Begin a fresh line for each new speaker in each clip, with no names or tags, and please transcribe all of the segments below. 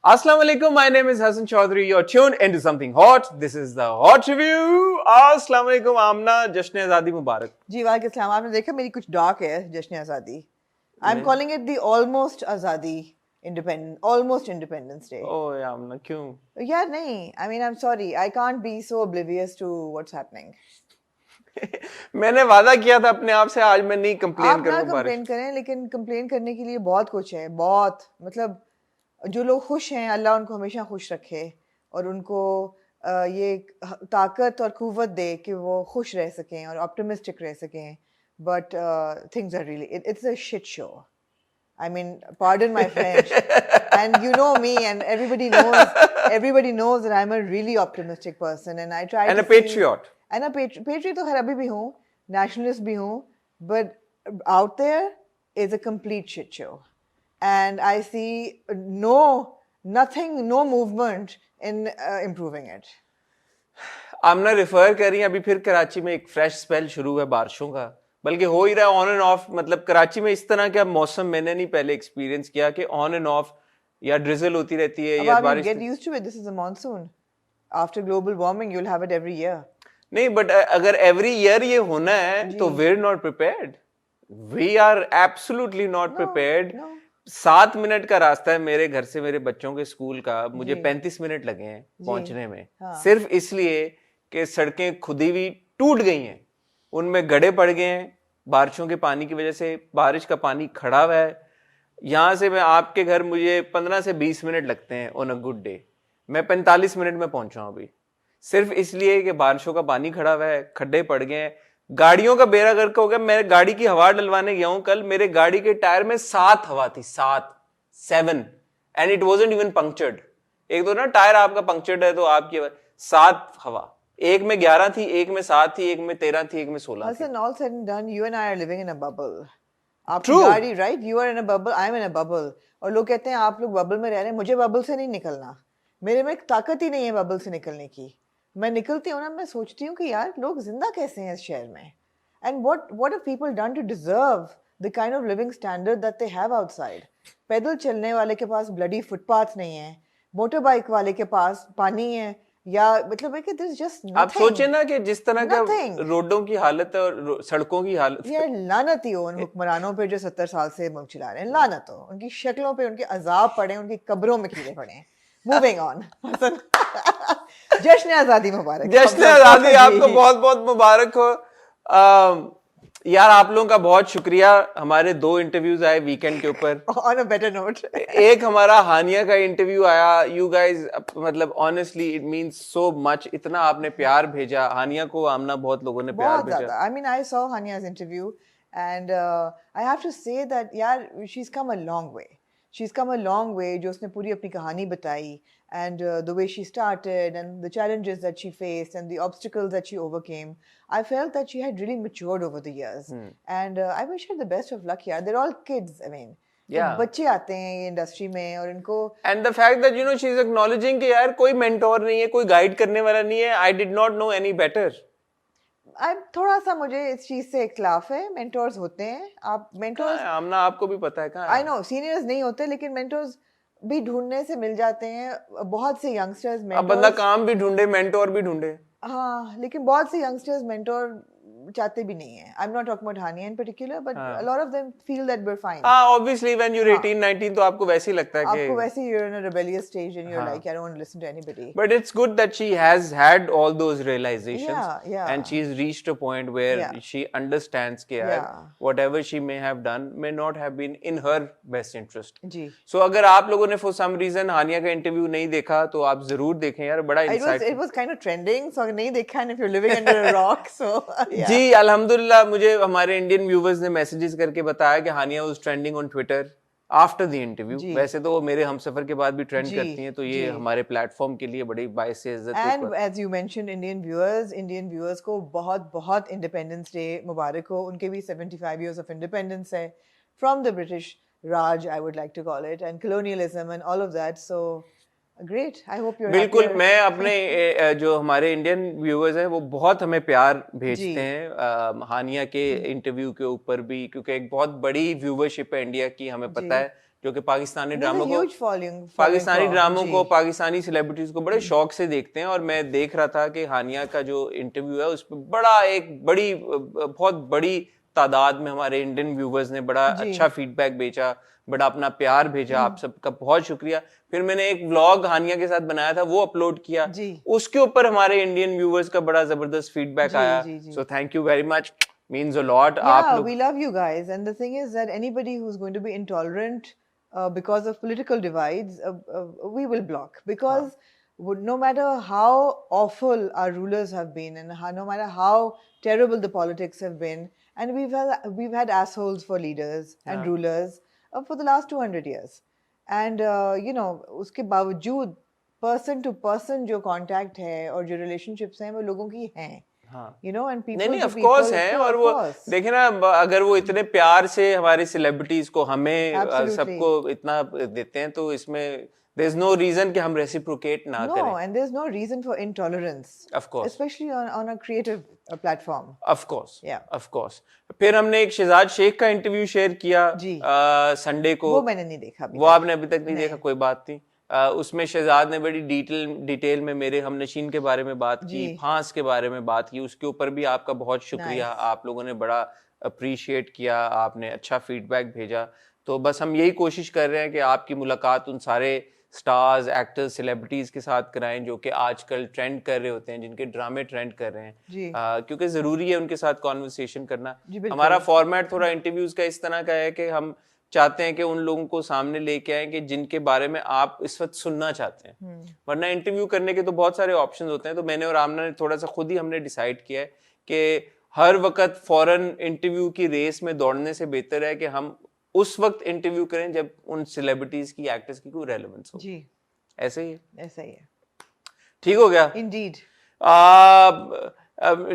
Assalamu alaikum, my name is Hassan Chaudhary. You're tuned into something hot. This is the Hot Review. Assalamu alaikum, Amna. Jashn Azadi Mubarak.
जी वालेकुम सलाम. आपने देखा मेरी कुछ dark है जश्न आज़ादी. I'm calling it the almost independence day.
Oh, yeah, Amna, क्यों?
यार नहीं, I mean I'm sorry, I can't be so oblivious to what's happening.
मैंने वादा किया था अपने आप से आज मैं नहीं कंप्लेन
आप ना
करूंगा.
कंप्लेन करें, लेकिन कंप्लेन करने के लिए बहुत कुछ है, बहुत मतलब जो लोग खुश हैं अल्लाह उनको हमेशा खुश रखे और उनको ये ताकत और कुव्वत दे कि वो खुश रह सकें और ऑप्टिमिस्टिक रह सकें. But things are really, it's a shit show. I mean, pardon my French. And you know me, and everybody knows that I'm a really optimistic person, and I try.
And a patriot.
And a patriot तो खैर अभी भी हूँ, nationalist भी हूँ, but out there is a complete shit show, and I see no movement in improving it.
Aamna refer कर रही है अभी फिर कराची में एक फ्रेश स्पेल शुरू है बारिशों का, बल्कि हो ही रहा है ऑन एंड ऑफ. मतलब कराची में इस तरह का मौसम मैंने नहीं पहले एक्सपीरियंस किया कि ऑन एंड ऑफ या ड्रिजल होती रहती है या बारिश.
Get used to it. This is a monsoon. After global warming, you'll have it every year.
नहीं, बट अगर एवरी ईयर ये होना है तो we are not prepared. We are absolutely not prepared. 7 minute का रास्ता है मेरे घर से मेरे बच्चों के स्कूल का, मुझे 35 मिनट लगे हैं पहुंचने में. सिर्फ इसलिए कि सड़कें खुदी हुई टूट गई हैं, उनमें गड्ढे पड़ गए हैं बारिशों के पानी की वजह से. बारिश का पानी खड़ा हुआ है. यहाँ से मैं आपके घर मुझे 15 से 20 मिनट लगते हैं ऑन अ गुड डे. मैं 45 मिनट में पहुंचा हूं अभी, सिर्फ इसलिए कि बारिशों का पानी खड़ा हुआ है, खड्डे पड़ गए हैं, गाड़ियों का बेड़ा गर्क हो गया. मैं गाड़ी की हवा डलवाने गया हूं कल, मेरे गाड़ी के टायर में 7 हवा थी, 7 and it wasn't even punctured. एक तो ना टायर आपका पंक्चर्ड है तो आपकी 7 हवा, एक में 11 थी, एक में 7 थी, एक में 13 थी, एक में 16 थी.
Listen, all said and done, you and I are living in a bubble. आपकी गाड़ी, right? You are in a bubble, I am in a bubble. और लोग कहते हैं आप लोग बबल में रह रहे हैं. मुझे बबल से नहीं निकलना, मेरे में ताकत ही नहीं है बबल से निकलने की. मैं निकलती हूँ ना, मैं सोचती हूँ कि यार लोग जिंदा कैसे हैं इस शहर में. And what have people done to deserve the kind of living standard that they have outside? पैदल चलने वाले के पास bloody footpath नहीं है, मोटर बाइक वाले के पास पानी है, या मतलब है कि there's just nothing.
आप सोचे ना कि जिस तरह का रोडों की हालत है और सड़कों की हालत.
यार लानत ही हो उन हुक्मरानों पे जो 70 साल से मुल्क चला रहे हैं. लानत हो उनकी शक्लों पे, उनके अजाब पड़े, उनकी कब्रों में कीड़े पड़े. Moving on. जश्न आज़ादी मुबारक.
जश्न आज़ादी आपको बहुत बहुत मुबारक हो. यार आप लोगों का बहुत शुक्रिया. हमारे 2 इंटरव्यूज आए वीकेंड के ऊपर.
On a better note.
एक हमारा हानिया का इंटरव्यू आया. यू गाइज मतलब honestly it means so much. इतना आपने प्यार भेजा हानिया को. आमना बहुत लोगों ने प्यार भेजा.
I mean I saw Hania's interview and I have to say that यार she's come a long way. She's come a long way. जो उसने पूरी अपनी कहानी बताई and the way she started and the challenges that she faced and the obstacles that she overcame, I felt that she had really matured over the years. And I wish her the best of luck. Yeah, they're all kids. I mean, बच्चे आते हैं ये industry में और इनको.
And the fact that you know she is acknowledging कि यार कोई मेंटोर नहीं है, कोई गाइड करने वाला नहीं है. I did not know any better.
थोड़ा सा मुझे इस चीज से इख्तिलाफ है. मेंटोर्स होते हैं, आप मेंटोर्स
आमना आपको भी पता है कहाँ.
आई नो सीनियर्स नहीं होते, लेकिन मेंटोर्स भी ढूंढने से मिल जाते हैं. बहुत से यंगस्टर्स मेंटोर्स,
अब बंदा काम भी ढूंढे मेंटोर भी ढूंढे.
हाँ, लेकिन बहुत से यंगस्टर्स मेंटोर चाहते भी नहीं है. I'm not talking about Hania in particular, but a lot of them feel that we're fine.
Obviously when you're 18, 19 तो आपको वैसे ही लगता है कि
आपको वैसे you're in a rebellious stage and you're like I don't want to listen to anybody.
But it's good that she has had all those realizations.
Yeah.
And she's reached a point where she understands कि यार whatever she may have done may not have been in her best interest.
Ji.
So अगर आप लोगों ने for some reason हानिया का interview नहीं देखा तो आप जरूर देखें यार. बड़ा insightful.
It was kind of trending, so अगर नहीं देखा and if you're living under a rock, so yeah.
जी अल्हम्दुलिल्लाह मुझे हमारे इंडियन व्यूवर्स ने मैसेजेस करके बताया कि Haniya was trending on Twitter after the interview. वैसे तो वो मेरे हमसफर के बाद भी ट्रेंड करती हैं, तो ये हमारे प्लेटफॉर्म के लिए बड़ी बाइस से इज्जत है.
And as you mentioned Indian viewers को बहुत बहुत इंडिपेंडेंस डे मुबारक हो. उनके भी 75 इयर्स ऑफ इंडिपेंडेंस है from the British Raj, I would like to call it, and colonialism and all of that. So Great. I hope you're
बिल्कुल. मैं अपने जो हमारे इंडियन व्यूअर्स हैं वो बहुत हमें प्यार भेजते हैं हानिया के इंटरव्यू के ऊपर भी, क्योंकि एक बहुत बड़ी व्यूवरशिप है इंडिया की, हमें पता है. जो कि पाकिस्तानी
There's a
ड्रामों को
huge following
पाकिस्तानी
for,
ड्रामों
जी।
को पाकिस्तानी सेलिब्रिटीज को बड़े शौक से देखते हैं। और मैं देख रहा था कि हानिया का जो इंटरव्यू है उस पर बड़ा एक बड़ी बहुत बड़ी तादाद में हमारे इंडियन व्यूवर्स ने बड़ा
जी।
अच्छा फीडबैक भेजा, बड़ा अपना प्यार भेजा। आप सबका बहुत शुक्रिया। फिर मैंने एक व्लॉग हानिया के साथ बनाया था, वो अपलोड किया,
जी।
उसके ऊपर हमारे इंडियन व्यूवर्स का बड़ा जबरदस्त फीडबैक
जी,
आया।
जी, जी।
So thank you very much, means a lot. आप
Yeah,
लोग
we love you guys. And the thing is that anybody who's going to be intolerant because of political divides, we will block. Because no matter how awful our rulers have been, and no matter how terrible the politics have been, and we've had assholes for leaders and rulers for the last 200 years. And उसके बावजूद person to person जो contact है और जो relationships हैं वो लोगों की हैं. And people
नहीं
to
ऑफ
people,
कोर्स है। और
of
वो
course.
देखे ना, अगर वो इतने प्यार से हमारे सेलिब्रिटीज को हमें
Absolutely.
सबको इतना देते हैं, तो इसमें there is no reason कि हम reciprocate ना
No,
करें।
and there's no reason for intolerance.
Of course.
Especially on a creative platform.
Of course.
Yeah.
Of course. फिर हमने एक शहजाद शेख का इंटरव्यू शेयर किया
जी।
संडे को।
वो मैंने नहीं देखा अभी
वो
तक।
आपने अभी तक नहीं देखा, कोई बात नहीं। उसमें शहजाद ने बड़ी डिटेल में मेरे हमनशीन के बारे में बात की, फांस के बारे में बात की। उसके ऊपर भी आपका बहुत शुक्रिया। आप लोगों ने बड़ा अप्रिशिएट किया, आपने अच्छा फीडबैक भेजा। तो बस हम यही कोशिश कर रहे हैं कि आपकी मुलाकात उन सारे स्टार्स, एक्टर्स, सेलिब्रिटीज के साथ कराएं जो कि आजकल ट्रेंड कर रहे होते हैं, जिनके ड्रामे ट्रेंड कर रहे हैं। क्योंकि जरूरी है उनके साथ कॉन्वर्सेशन करना। हमारा फॉर्मेट थोड़ा इंटरव्यूज का इस तरह का है कि हम चाहते हैं कि उन लोगों को सामने लेके आए कि जिनके बारे में आप इस वक्त सुनना चाहते हैं। वरना इंटरव्यू करने के तो बहुत सारे ऑप्शंस होते हैं। तो मैंने और आमना ने थोड़ा सा खुद ही हमने डिसाइड किया है कि हर वक्त फौरन इंटरव्यू की रेस में दौड़ने से बेहतर है कि हम उस वक्त इंटरव्यू करें जब उन सेलिब्रिटीज की, एक्टर्स की कोई रेलेवेंस हो।
जी,
ऐसे ही
ऐसा ही है।
ठीक हो गया।
Indeed.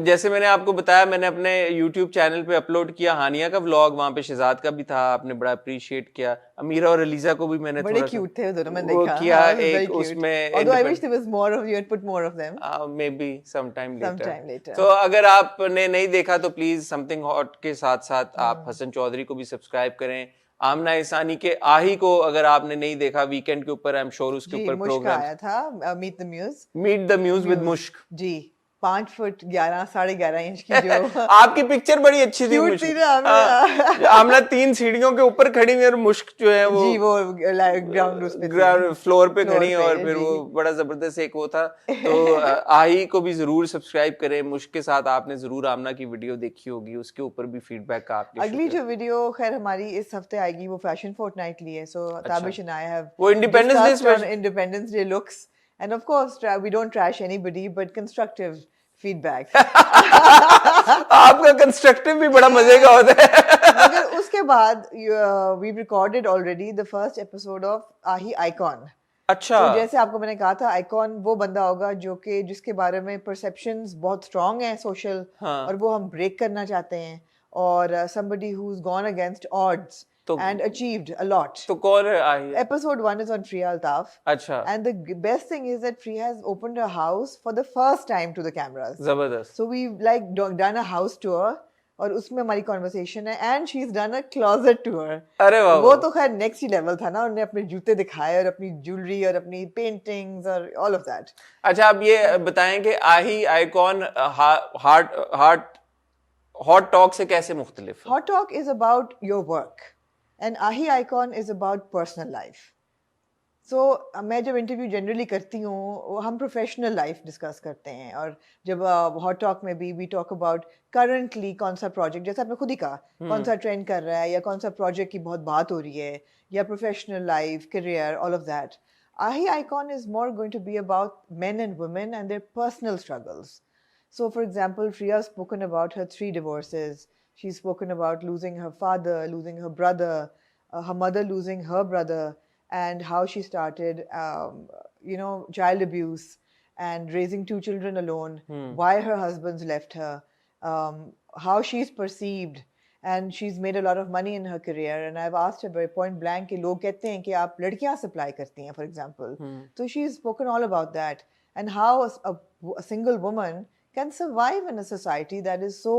जैसे मैंने आपको बताया, मैंने अपने YouTube चैनल पे अपलोड किया हानिया का व्लॉग, वहां पे शहजाद का भी था, आपने बड़ा अप्रिशिएट किया। अमीरा और अलीजा को भी मैंने
बड़े
थोड़ा
क्यूट थे दोनों, मैंने
वो
देखा।
किया
हाँ, very
एक
cute.
उसमें।
Although I wish there was more of you had put more of them.
Maybe sometime
Sometime later.
तो अगर आपने नहीं देखा तो प्लीज समथिंग हॉट के साथ साथ आप हसन चौधरी को भी सब्सक्राइब करें। आमना इसानी के आही को अगर आपने नहीं देखा, वीकेंड के ऊपर आई एम श्योर उसके ऊपर प्रोग्राम
आया था,
मीट द म्यूज विद मुश्क।
जी, 5 फुट 11, 11.5 इंच की जो
आपकी पिक्चर बड़ी अच्छी थी। आमना 3 सीढ़ियों के ऊपर खड़ी हुई और मुश्क जो है वो
जी, वो
ग्राउंड फ्लोर पे खड़ी, और फिर वो बड़ा जबरदस्त एक वो था। तो आही को भी जरूर सब्सक्राइब करें। मुश्क के साथ आपने जरूर आमना की वीडियो देखी होगी, उसके ऊपर भी फीडबैक का आपके।
अगली जो वीडियो खैर हमारी इस हफ्ते आएगी वो फैशन फोर्टनाइटली है। सो ताबिश एंड आई हैव
वो independence
day looks, and of course we don't trash anybody but constructive feedback.
आपका कंस्ट्रक्टिव भी बड़ा मजे का होता है।
मगर उसके बाद we recorded already the first episode of आही आइकॉन।
अच्छा।
तो जैसे आपको मैंने कहा था, आइकॉन वो बंदा होगा जो कि जिसके बारे में परसेप्शंस बहुत स्ट्रांग है सोशल, और वो हम ब्रेक करना चाहते हैं, और somebody who's gone against odds and achieved a lot.
तो कौन है आही?
Episode 1 is on Priya Altaf.
अच्छा।
And the best thing is that Priya has opened her house for the first time to the cameras.
जबरदस्त।
So we've like done a house tour, और उसमें हमारी conversation है, and she's done a closet tour.
अरे वाह।
वो तो खैर next ही level था ना, उन्होंने अपने जूते दिखाए और अपनी ज्वेलरी और अपनी पेंटिंग्स और all of that.
अच्छा, आप ये बताएं कि आही आइकॉन हॉट टॉक से कैसे मुख्तलिफ?
Hot talk is about your work. And आही icon is about personal life. So मैं जब इंटरव्यू जनरली करती हूँ, हम प्रोफेशनल लाइफ डिस्कस करते हैं, और जब हॉट टॉक में भी वी टॉक अबाउट करंटली कौन सा प्रोजेक्ट, जैसे आपने खुद ही कहा, कौन सा ट्रेंड कर रहा है, या कौन सा प्रोजेक्ट की बहुत बात हो रही है, या professional life, career, all of that. आही icon is more going to be about men and women and their personal struggles. So for example, Priya has spoken about her 3 divorces. She's spoken about losing her father, losing her brother, her mother losing her brother, and how she started, child abuse and raising 2 children alone, why her husband's left her, how she's perceived, and she's made a lot of money in her career. And I've asked her very point blank कि लोग कहते हैं कि आप लड़कियां supply करती हैं, for example. So she's spoken all about that, and how a single woman can survive in a society that is so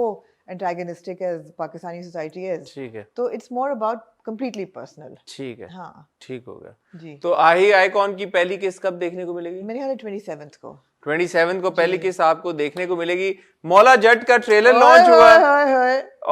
antagonistic as Pakistani society is.
ठीक है,
तो it's more about completely personal.
ठीक है,
हाँ
ठीक हो गया।
जी।
तो आही आइकॉन की पहली किस कब देखने को मिलेगी?
मेरे ख्याल है 27th को।
27 को पहली किस आपको देखने को मिलेगी। मौला जट का ट्रेलर लॉन्च हुआ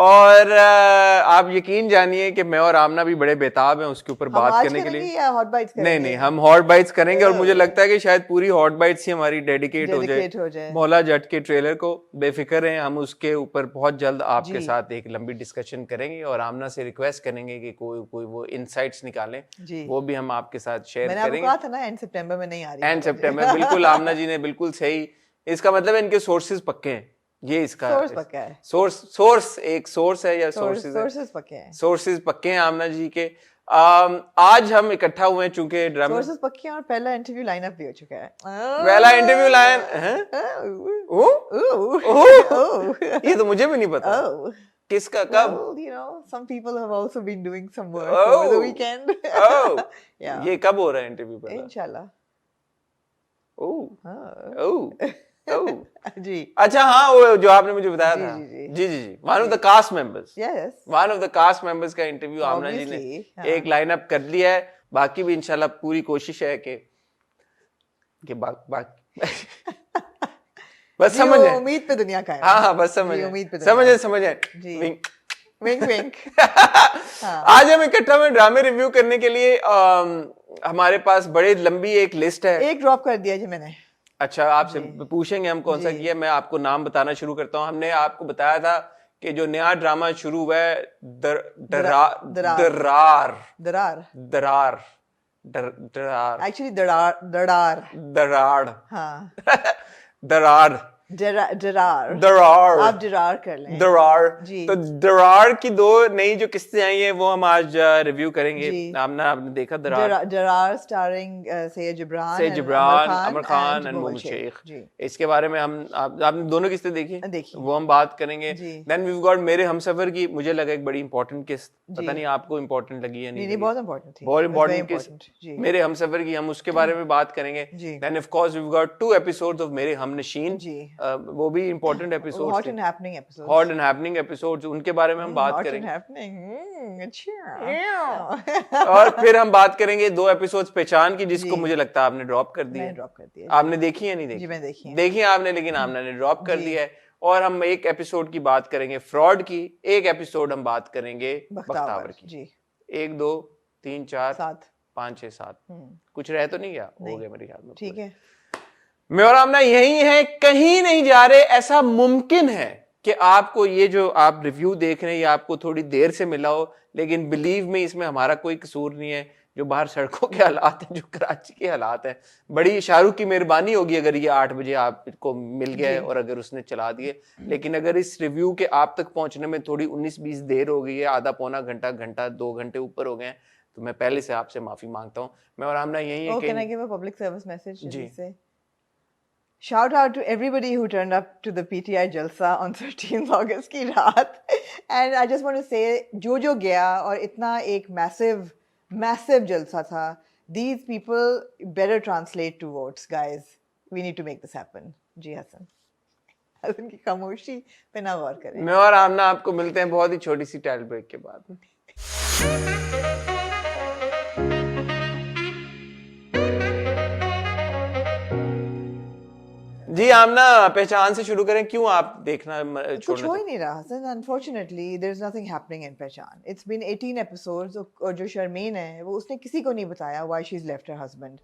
और आप यकीन जानिए कि मैं और आमना भी बड़े बेताब हैं उसके ऊपर बात करने के लिए।
या हॉट बाइट्स करेंगे?
नहीं, हम हॉट बाइट्स करेंगे और मुझे लगता है कि शायद पूरी हॉट बाइट्स ही हमारी डेडिकेट हो जाए मौला जट के ट्रेलर को। बेफिक्र हैं, हम उसके ऊपर बहुत जल्द आपके साथ एक लंबी डिस्कशन करेंगे और आमना से रिक्वेस्ट करेंगे कि कोई वो इनसाइट्स निकालें, वो भी हम आपके साथ शेयर करेंगे।
मैंने आपको कहा था ना एंड सितंबर में नहीं आ रही।
एंड सितंबर, बिल्कुल आमना जी ने बिल्कुल सही। इसका मतलब है इनके सोर्सेज पक्के हैं। ये इसका
सोर्स पक्का है।
सोर्स एक सोर्स है या
सोर्सेज पक्के हैं।
सोर्सेज पक्के हैं आमना जी के। आज हम इकट्ठा हुए हैं चूंकि ड्रामा
सोर्सेज पक्के हैं और पहला इंटरव्यू लाइनअप भी हो चुका है।
पहला इंटरव्यू लाइन है। ये तो मुझे भी नहीं पता किसका कब।
Well, you know, some people have also been doing some work over the weekend. Yeah.
ये कब हो रहा है इंटरव्यू पहला?
इंशाल्लाह। जी।
अच्छा हाँ, वो जो आपने मुझे बताया था।
जी।
One of the cast members.
Yes.
One of the cast members का इंटरव्यू आमना जी ने एक लाइनअप कर लिया है। बाकी भी इंशाल्लाह पूरी कोशिश है कि बस समझ जाए।
उम्मीद पे दुनिया का है।
हाँ बस समझ जाए।
विंक विंक।
आज हम इकट्ठा में ड्रामे रिव्यू करने के लिए हमारे पास बड़ी लंबी एक लिस्ट है।
एक ड्रॉप कर दिया जी मैंने।
अच्छा, आपसे पूछेंगे हम कौन सा किया। मैं आपको नाम बताना शुरू करता हूँ। हमने आपको बताया था कि जो नया ड्रामा शुरू हुआ है दरार
एक्चुअली दरार हाँ
दरार
आप दरार कर लें।
दरार
जी।
तो दरार की दो नई जो किस्तें आई हैं वो हम आज रिव्यू करेंगे। आपने देखा
दरार स्टारिंग सैयद जिब्रान,
आमिर खान एंड मोहम्मद शेख। इसके बारे में आपने दोनों किस्तें देखी, वो हम बात करेंगे। देन वी गॉट मेरे हमसफर की, मुझे लगा एक बड़ी इंपॉर्टेंट किस्त, पता नहीं आपको इंपॉर्टेंट लगी या नहीं।
बहुत इंपॉर्टेंट थी,
बहुत इंपॉर्टेंट किस्त मेरे हमसफर की, हम उसके बारे में बात करेंगे। Then of course we got 2 episodes of Mere Humnasheen, वो भी important episode,
hot and happening
episodes, उनके बारे में हम बात करेंगे।
अच्छा।
और फिर हम बात करेंगे 2 एपिसोड्स पहचान की, जिसको मुझे लगता है आपने ड्रॉप कर दिया। आपने देखी या नहीं देखी?
जी मैंने देखी है।
देखी आपने, लेकिन आपने ड्रॉप कर दिया है। और हम एक एपिसोड की बात करेंगे फ्रॉड की, एक एपिसोड हम बात करेंगे बख्तावर की। 1 2 3 4 5 6 7 कुछ रह तो नहीं गया? हो गया मेरे ख्याल में।
ठीक है,
मैं और आमना यही है, कहीं नहीं जा रहे। ऐसा मुमकिन है कि आपको ये जो आप रिव्यू देख रहे हैं ये आपको थोड़ी देर से मिला हो, लेकिन बिलीव में इसमें हमारा कोई कसूर नहीं है। जो बाहर सड़कों के हालात हैं, जो कराची के हालात हैं, बड़ी शाहरुख की मेहरबानी होगी अगर ये 8 बजे आपको मिल गया है और अगर उसने चला दिए। लेकिन अगर इस रिव्यू के आप तक पहुंचने में थोड़ी 19-20 देर हो गई है, आधा पौना घंटा 2 घंटे ऊपर हो गए हैं, तो मैं पहले से आपसे माफी मांगता हूँ। मैं और आमना यही है
कि पब्लिक सर्विस मैसेज जी। Shout out to everybody who turned up to the PTI Jalsa on 13th August की रात, and I just want to say जो गया और इतना एक massive जलसा था, these people better translate to votes, guys. We need to make this happen. जी हसन की खामोशी पे ना गौर करें।
मैं और आमना आपको मिलते हैं बहुत ही छोटी सी टाइल ब्रेक के बाद। जी आमना, पहचान से शुरू करें। क्यों आप देखना
कुछ हो ही नहीं रहा Hasan. Unfortunately, there is nothing happening in पहचान. It's been 18 episodes और जो शर्मीन है वो उसने किसी को नहीं बताया why she's left her husband.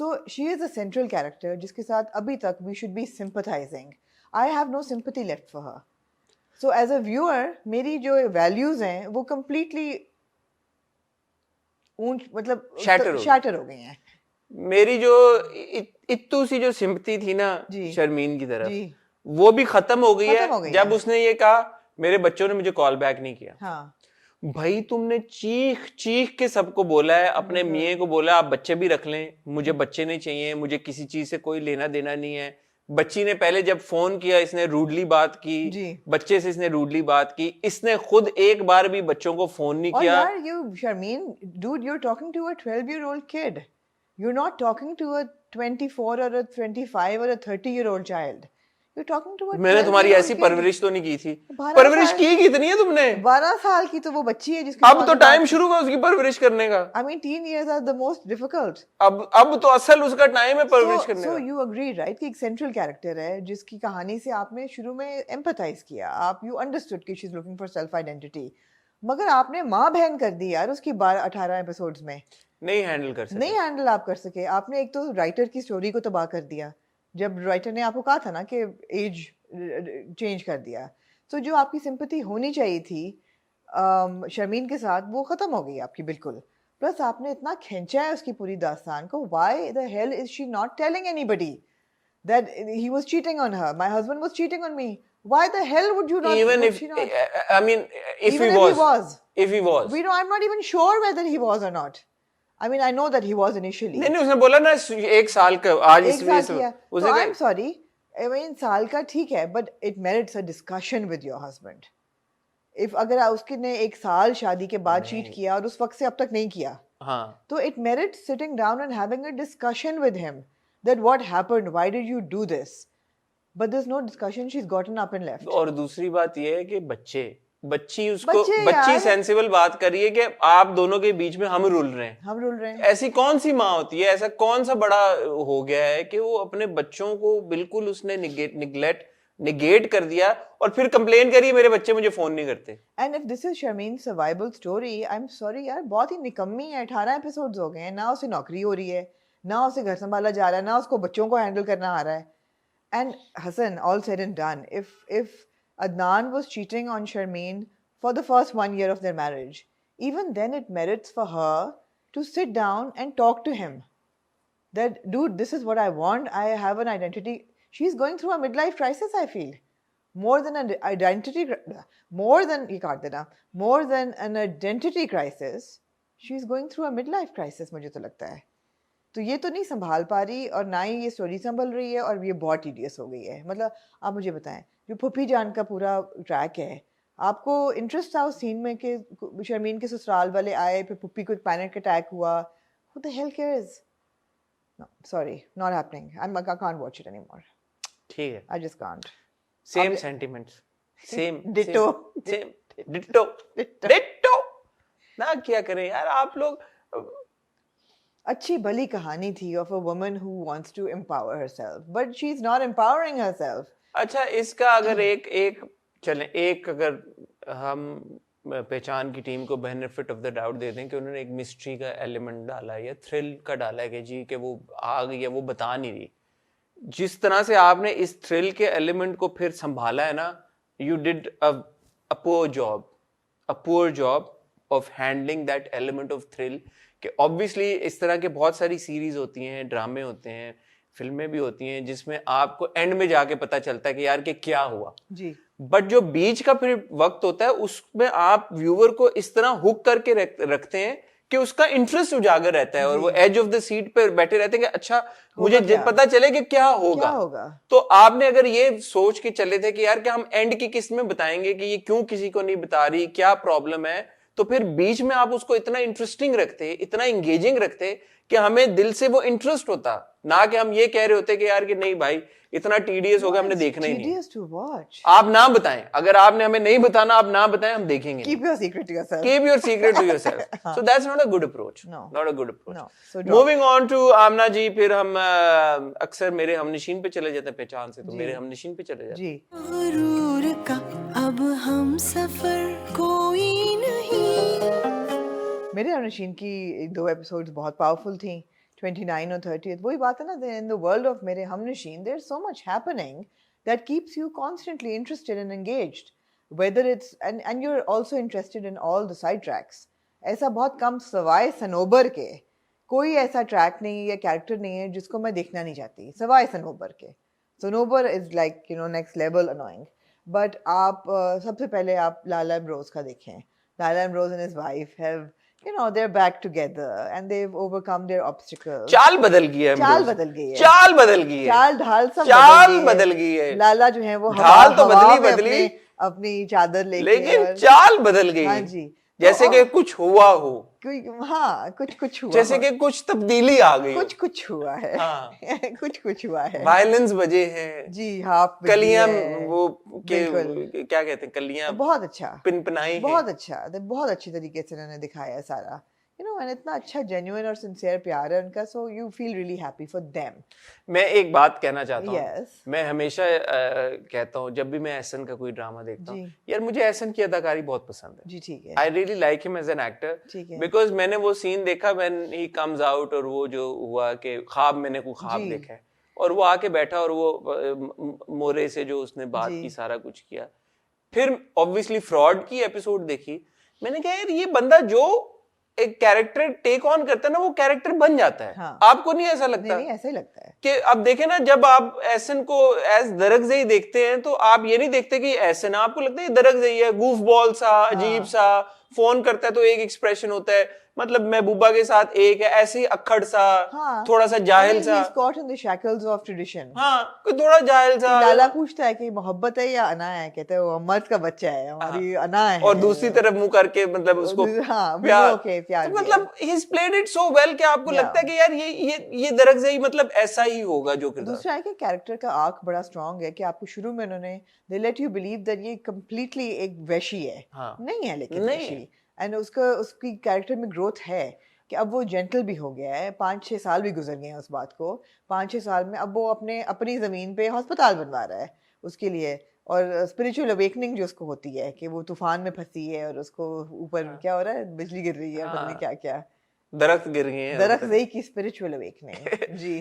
So she is a central character जिसके साथ अभी तक we should be sympathizing. I have no sympathy left for her. So as a viewer, मेरी जो values हैं वो completely मतलब शैटर हो गई हैं।
मेरी जो इत्तू सी जो सिंपैथी थी ना शर्मीन की तरफ, वो भी खत्म हो गई है जब उसने ये कहा मेरे बच्चों ने मुझे कॉल बैक नहीं किया।
हाँ।
भाई तुमने चीख के सबको बोला है, अपने मियाँ को बोला आप बच्चे भी रख लें, मुझे बच्चे नहीं चाहिए, मुझे किसी चीज से कोई लेना देना नहीं है। बच्ची ने पहले जब फोन किया इसने रूडली बात की, बच्चे से इसने रूडली बात की, इसने खुद एक बार भी बच्चों को फोन नहीं किया।
यार you Sharmeen, dude, you're talking to a 12-year-old kid. You're not talking to a 24 or a 25 or a 30-year-old child. You're talking to a
मैंने तुम्हारी
12-year-old
ऐसी
kid.
परवरिश तो नहीं की थी।
12
परवरिश
साल-
की कितनी है तुमने?
12 साल की तो वो बच्ची है जिसके
अब तो टाइम शुरू हुआ उसकी परवरिश करने का।
I mean, teen years are the most difficult.
अब तो असल उसका टाइम है परवरिश करने
So
का।
you agree, right? कि एक सेंट्रल कैरेक्टर है जिसकी कहानी से आपने शुरू में एम्पैथाइज किया, आप यू अंडरस्टूड कि she is looking for self identity, मगर आपने माँ बहन कर दी यार उसकी 18 एपिसोड्स में।
नहीं हैंडल कर सकते।
नहीं हैंडल आप कर सके। आपने एक तो राइटर की स्टोरी को तबाह कर दिया जब राइटर ने आपको कहा था ना कि एज चेंज कर दिया। तो जो आपकी सिंपैथी होनी चाहिए थी शर्मीन के साथ वो ख़त्म हो गई आपकी बिल्कुल। प्लस आपने इतना खींचा है उसकी पूरी दास्तान को। Why the hell is she not telling anybody that he was cheating on her, my husband was cheating on me? Why the hell would you not?
Even if I mean, if
Even
he
if
was,
we know, I'm not even sure whether he was or not. I mean, I know that he was initially.
नहीं उसने बोला ना 1 साल का आज
एक साल किया।
उसने
तो
कहा
I'm sorry, I mean साल का ठीक है, but it merits a discussion with your husband. If अगर उसके ने 1 साल शादी के बाद चीट किया और उस वक्त से अब तक नहीं किया,
हाँ
तो it merits sitting down and having a discussion with him that what happened, why did you do this? But there's no discussion. She's gotten up and left.
और दूसरी बात ये है कि बच्ची
बच्चे यार।
सेंसिबल बात कर रही है कि आप दोनों के बीच में हम रुल रहे हैं। ऐसी कौन सी माँ होती है, ऐसा कौन सा बड़ा हो गया है कि वो अपने बच्चों को बिल्कुल उसने निगेट कर दिया और फिर कंप्लेन करी मेरे बच्चे मुझे फोन नहीं करते।
And if this is Sharmeen's survival story, I'm sorry यार, बहुत ही निकम्मी है। 18 एपिसोड्स हो गए हैं, ना उसे नौकरी हो रही है, ना उसे घर संभाला जा रहा है, ना उसको बच्चों को हैंडल करना आ रहा है। And Hassan, all said and done, if Adnan was cheating on Sharmeen for the first 1 year of their marriage, even then it merits for her to sit down and talk to him. That, dude, this is what I want. I have an identity. She's going through a midlife crisis, I feel. More than an identity crisis, she's going through a midlife crisis, मुझे तो लगता है। तो ये तो नहीं संभाल पा रही और ना ही ये स्टोरी संभल रही है और ये बहुत टीडियस हो गई है। मतलब आप मुझे बताएं, जो फूफी जान का पूरा ट्रैक है, आपको इंटरेस्ट था उस सीन में कि शर्मीन के ससुराल वाले आए, फिर फूफी को पैनिक अटैक हुआ? Who the hell cares? No, sorry, not happening. I can't watch it anymore.
ठीक है,
I just can't.
Same sentiments, same
Ditto.
Ditto ना क्या करें यार आप लोग।
अच्छी भली कहानी थी of a woman who wants to empower herself, but she's not empowering herself.
अच्छा इसका अगर एक अगर हम पहचान की टीम को बेनिफिट ऑफ द डाउट दे दें कि उन्होंने एक मिस्ट्री का एलिमेंट डाला है या थ्रिल का डाला है कि जी कि वो आ गई है, वो बता नहीं रही, जिस तरह से आपने इस थ्रिल के एलिमेंट को फिर संभाला है ना, you did a poor job of handling that element of thrill. कि ऑब्वियसली इस तरह के बहुत सारी सीरीज होती हैं, ड्रामे होते हैं, फिल्में भी होती हैं जिसमें आपको एंड में जाके पता चलता है कि यार कि क्या हुआ
जी।
बट जो बीच का फिर वक्त होता है उसमें आप व्यूअर को इस तरह हुक करके रखते हैं कि उसका इंटरेस्ट उजागर रहता है और वो एज ऑफ द सीट पे बैठे रहते हैं कि अच्छा मुझे पता चले कि क्या होगा। तो आपने अगर ये सोच के चले थे कि यार कि हम एंड की किस्त में बताएंगे कि ये क्यों किसी को नहीं बता रही, क्या प्रॉब्लम है, तो फिर बीच में आप उसको इतना इंटरेस्टिंग रखते, इतना एंगेजिंग रखते कि हमें दिल से वो इंटरेस्ट होता, ना कि हम ये कह रहे होते कि यार कि नहीं भाई इतना टीडियस होगा, हमने देखना ही नहीं। आप ना बताएं, अगर आपने हमें नहीं बताना आप ना बताएं, हम देखेंगे।
Keep your secret to yourself.
Keep your secret to yourself. So that's not a good approach.
No.
Not a good approach.
No. So
Moving on to आमना जी, फिर हम अक्सर मेरे हमनशीन पे चले जाते हैं पहचान से, तो मेरे हमनशीन पे चले जाते हैं।
जी।
गुरूर का अब हम सफर कोई नहीं।
मेरे हमनशीन की 2 एपिसोड्स बहुत पावरफुल थी, 29 और 30th। वही बात है ना, in the world of मेरे Humnasheen there's so much happening that keeps you constantly interested and engaged, whether it's and you're also interested in all the side tracks. ऐसा बहुत कम सवाए सनोबर के कोई ऐसा ट्रैक नहीं या कैरेक्टर नहीं है जिसको मैं देखना नहीं चाहती सवाए सनोबर के। Sanobar is like next level annoying. But आप सबसे पहले आप लाला एम्ब्रोज का देखें। Lala Ambrose and his wife have they're back together and they've overcome their obstacles.
चाल बदल गई है,
चाल बदल गई है,
चाल बदल गई है,
चाल ढाल सब
चाल बदल गई है।
लाला जो है वो
ढाल तो बदली
अपनी चादर लेके,
लेकिन चाल बदल गई।
हाँ जी,
जैसे कि कुछ हुआ हो,
हाँ कुछ हुआ
जैसे
हो।
कि कुछ तब्दीली आ गई हो,
कुछ हुआ है।
हाँ।
कुछ हुआ है
वायलेंस बजे हैं,
जी, हाफ बजी
कलियां
है।
वो
बिल्कुल।
क्या कहते हैं, कलियां
बहुत अच्छा,
पिनपनाई हैं।
बहुत अच्छा, बहुत अच्छी तरीके से उन्होंने दिखाया है सारा, एंड इतना अच्छा जेन्युइन और सिंसियर प्यार है उनका, so you feel really happy for them.
मैं एक बात कहना चाहता हूँ,
यस
मैं हमेशा कहता हूँ जब भी मैं एहसन का कोई ड्रामा देखता हूँ,
जी
यार मुझे एहसन की अदाकारी बहुत पसंद है।
जी, ठीक है
I really like him as an actor,
ठीक है
बिकॉज मैंने वो सीन देखा व्हेन ही कम्स आउट, और वो जो हुआ कि ख्वाब, मैंने कोई ख्वाब
जी
देखा है, और वो आके बैठा और वो मोरे से जो उसने बात
जी
की, सारा कुछ किया, फिर ऑब्वियसली फ्रॉड की एपिसोड देखी, मैंने कहा यार ये बंदा जो एक कैरेक्टर टेक ऑन करता है ना, वो कैरेक्टर बन जाता है।
हाँ।
आपको नहीं ऐसा लगता?
नहीं ऐसा ही लगता है
कि अब देखे ना, जब आप एहसन को एज दरगज़ई देखते हैं तो आप ये नहीं देखते कि एहसन, आपको लगता है ये दरगज़ई है, गूफ बॉल सा, अजीब सा, फोन करता है तो एक एक्सप्रेशन होता है, मतलब महबूबा के साथ एक है, ऐसे ही अक्खड़ सा,
हाँ
थोड़ा सा जाहिल सा,
he's caught in the shackles of tradition।
हाँ कोई थोड़ा जाहिल सा।
लाला पूछता है कि मोहब्बत है या अना है, कहते हैं वो मर्द का बच्चा है, हमारी अना है,
और दूसरी तरफ मुंह करके मतलब उसको
हाँ
प्यार,
ओके प्यार
तो
दिया।
मतलब he's played it so well कि आपको
Yeah.
लगता है कि यार ये दरगज़ई मतलब ऐसा ही होगा जो किरदार।
दूसरा है कि कैरेक्टर का आर्क बड़ा स्ट्रांग है कि आपको शुरू में उन्होंने दे लेट यू बिलीव दैट ये कंप्लीटली एक वैशी है,
हाँ।
नहीं है लेकिन
नहीं
वैशी, एंड उसकी कैरेक्टर में ग्रोथ है कि अब वो जेंटल भी हो गया है, 5-6 साल भी गुजर गए हैं उस बात को, 5-6 साल में अब वो अपनी ज़मीन पे अस्पताल बनवा रहा है उसके लिए, और स्पिरिचुअल अवेकनिंग जो उसको होती है कि वो तूफान में फंसी है और उसको ऊपर क्या हो रहा है, बिजली गिर रही है, पता नहीं क्या क्या,
दरख्त गिर गए हैं,
दरख्त की स्पिरिचुअल अवेकनिंग जी।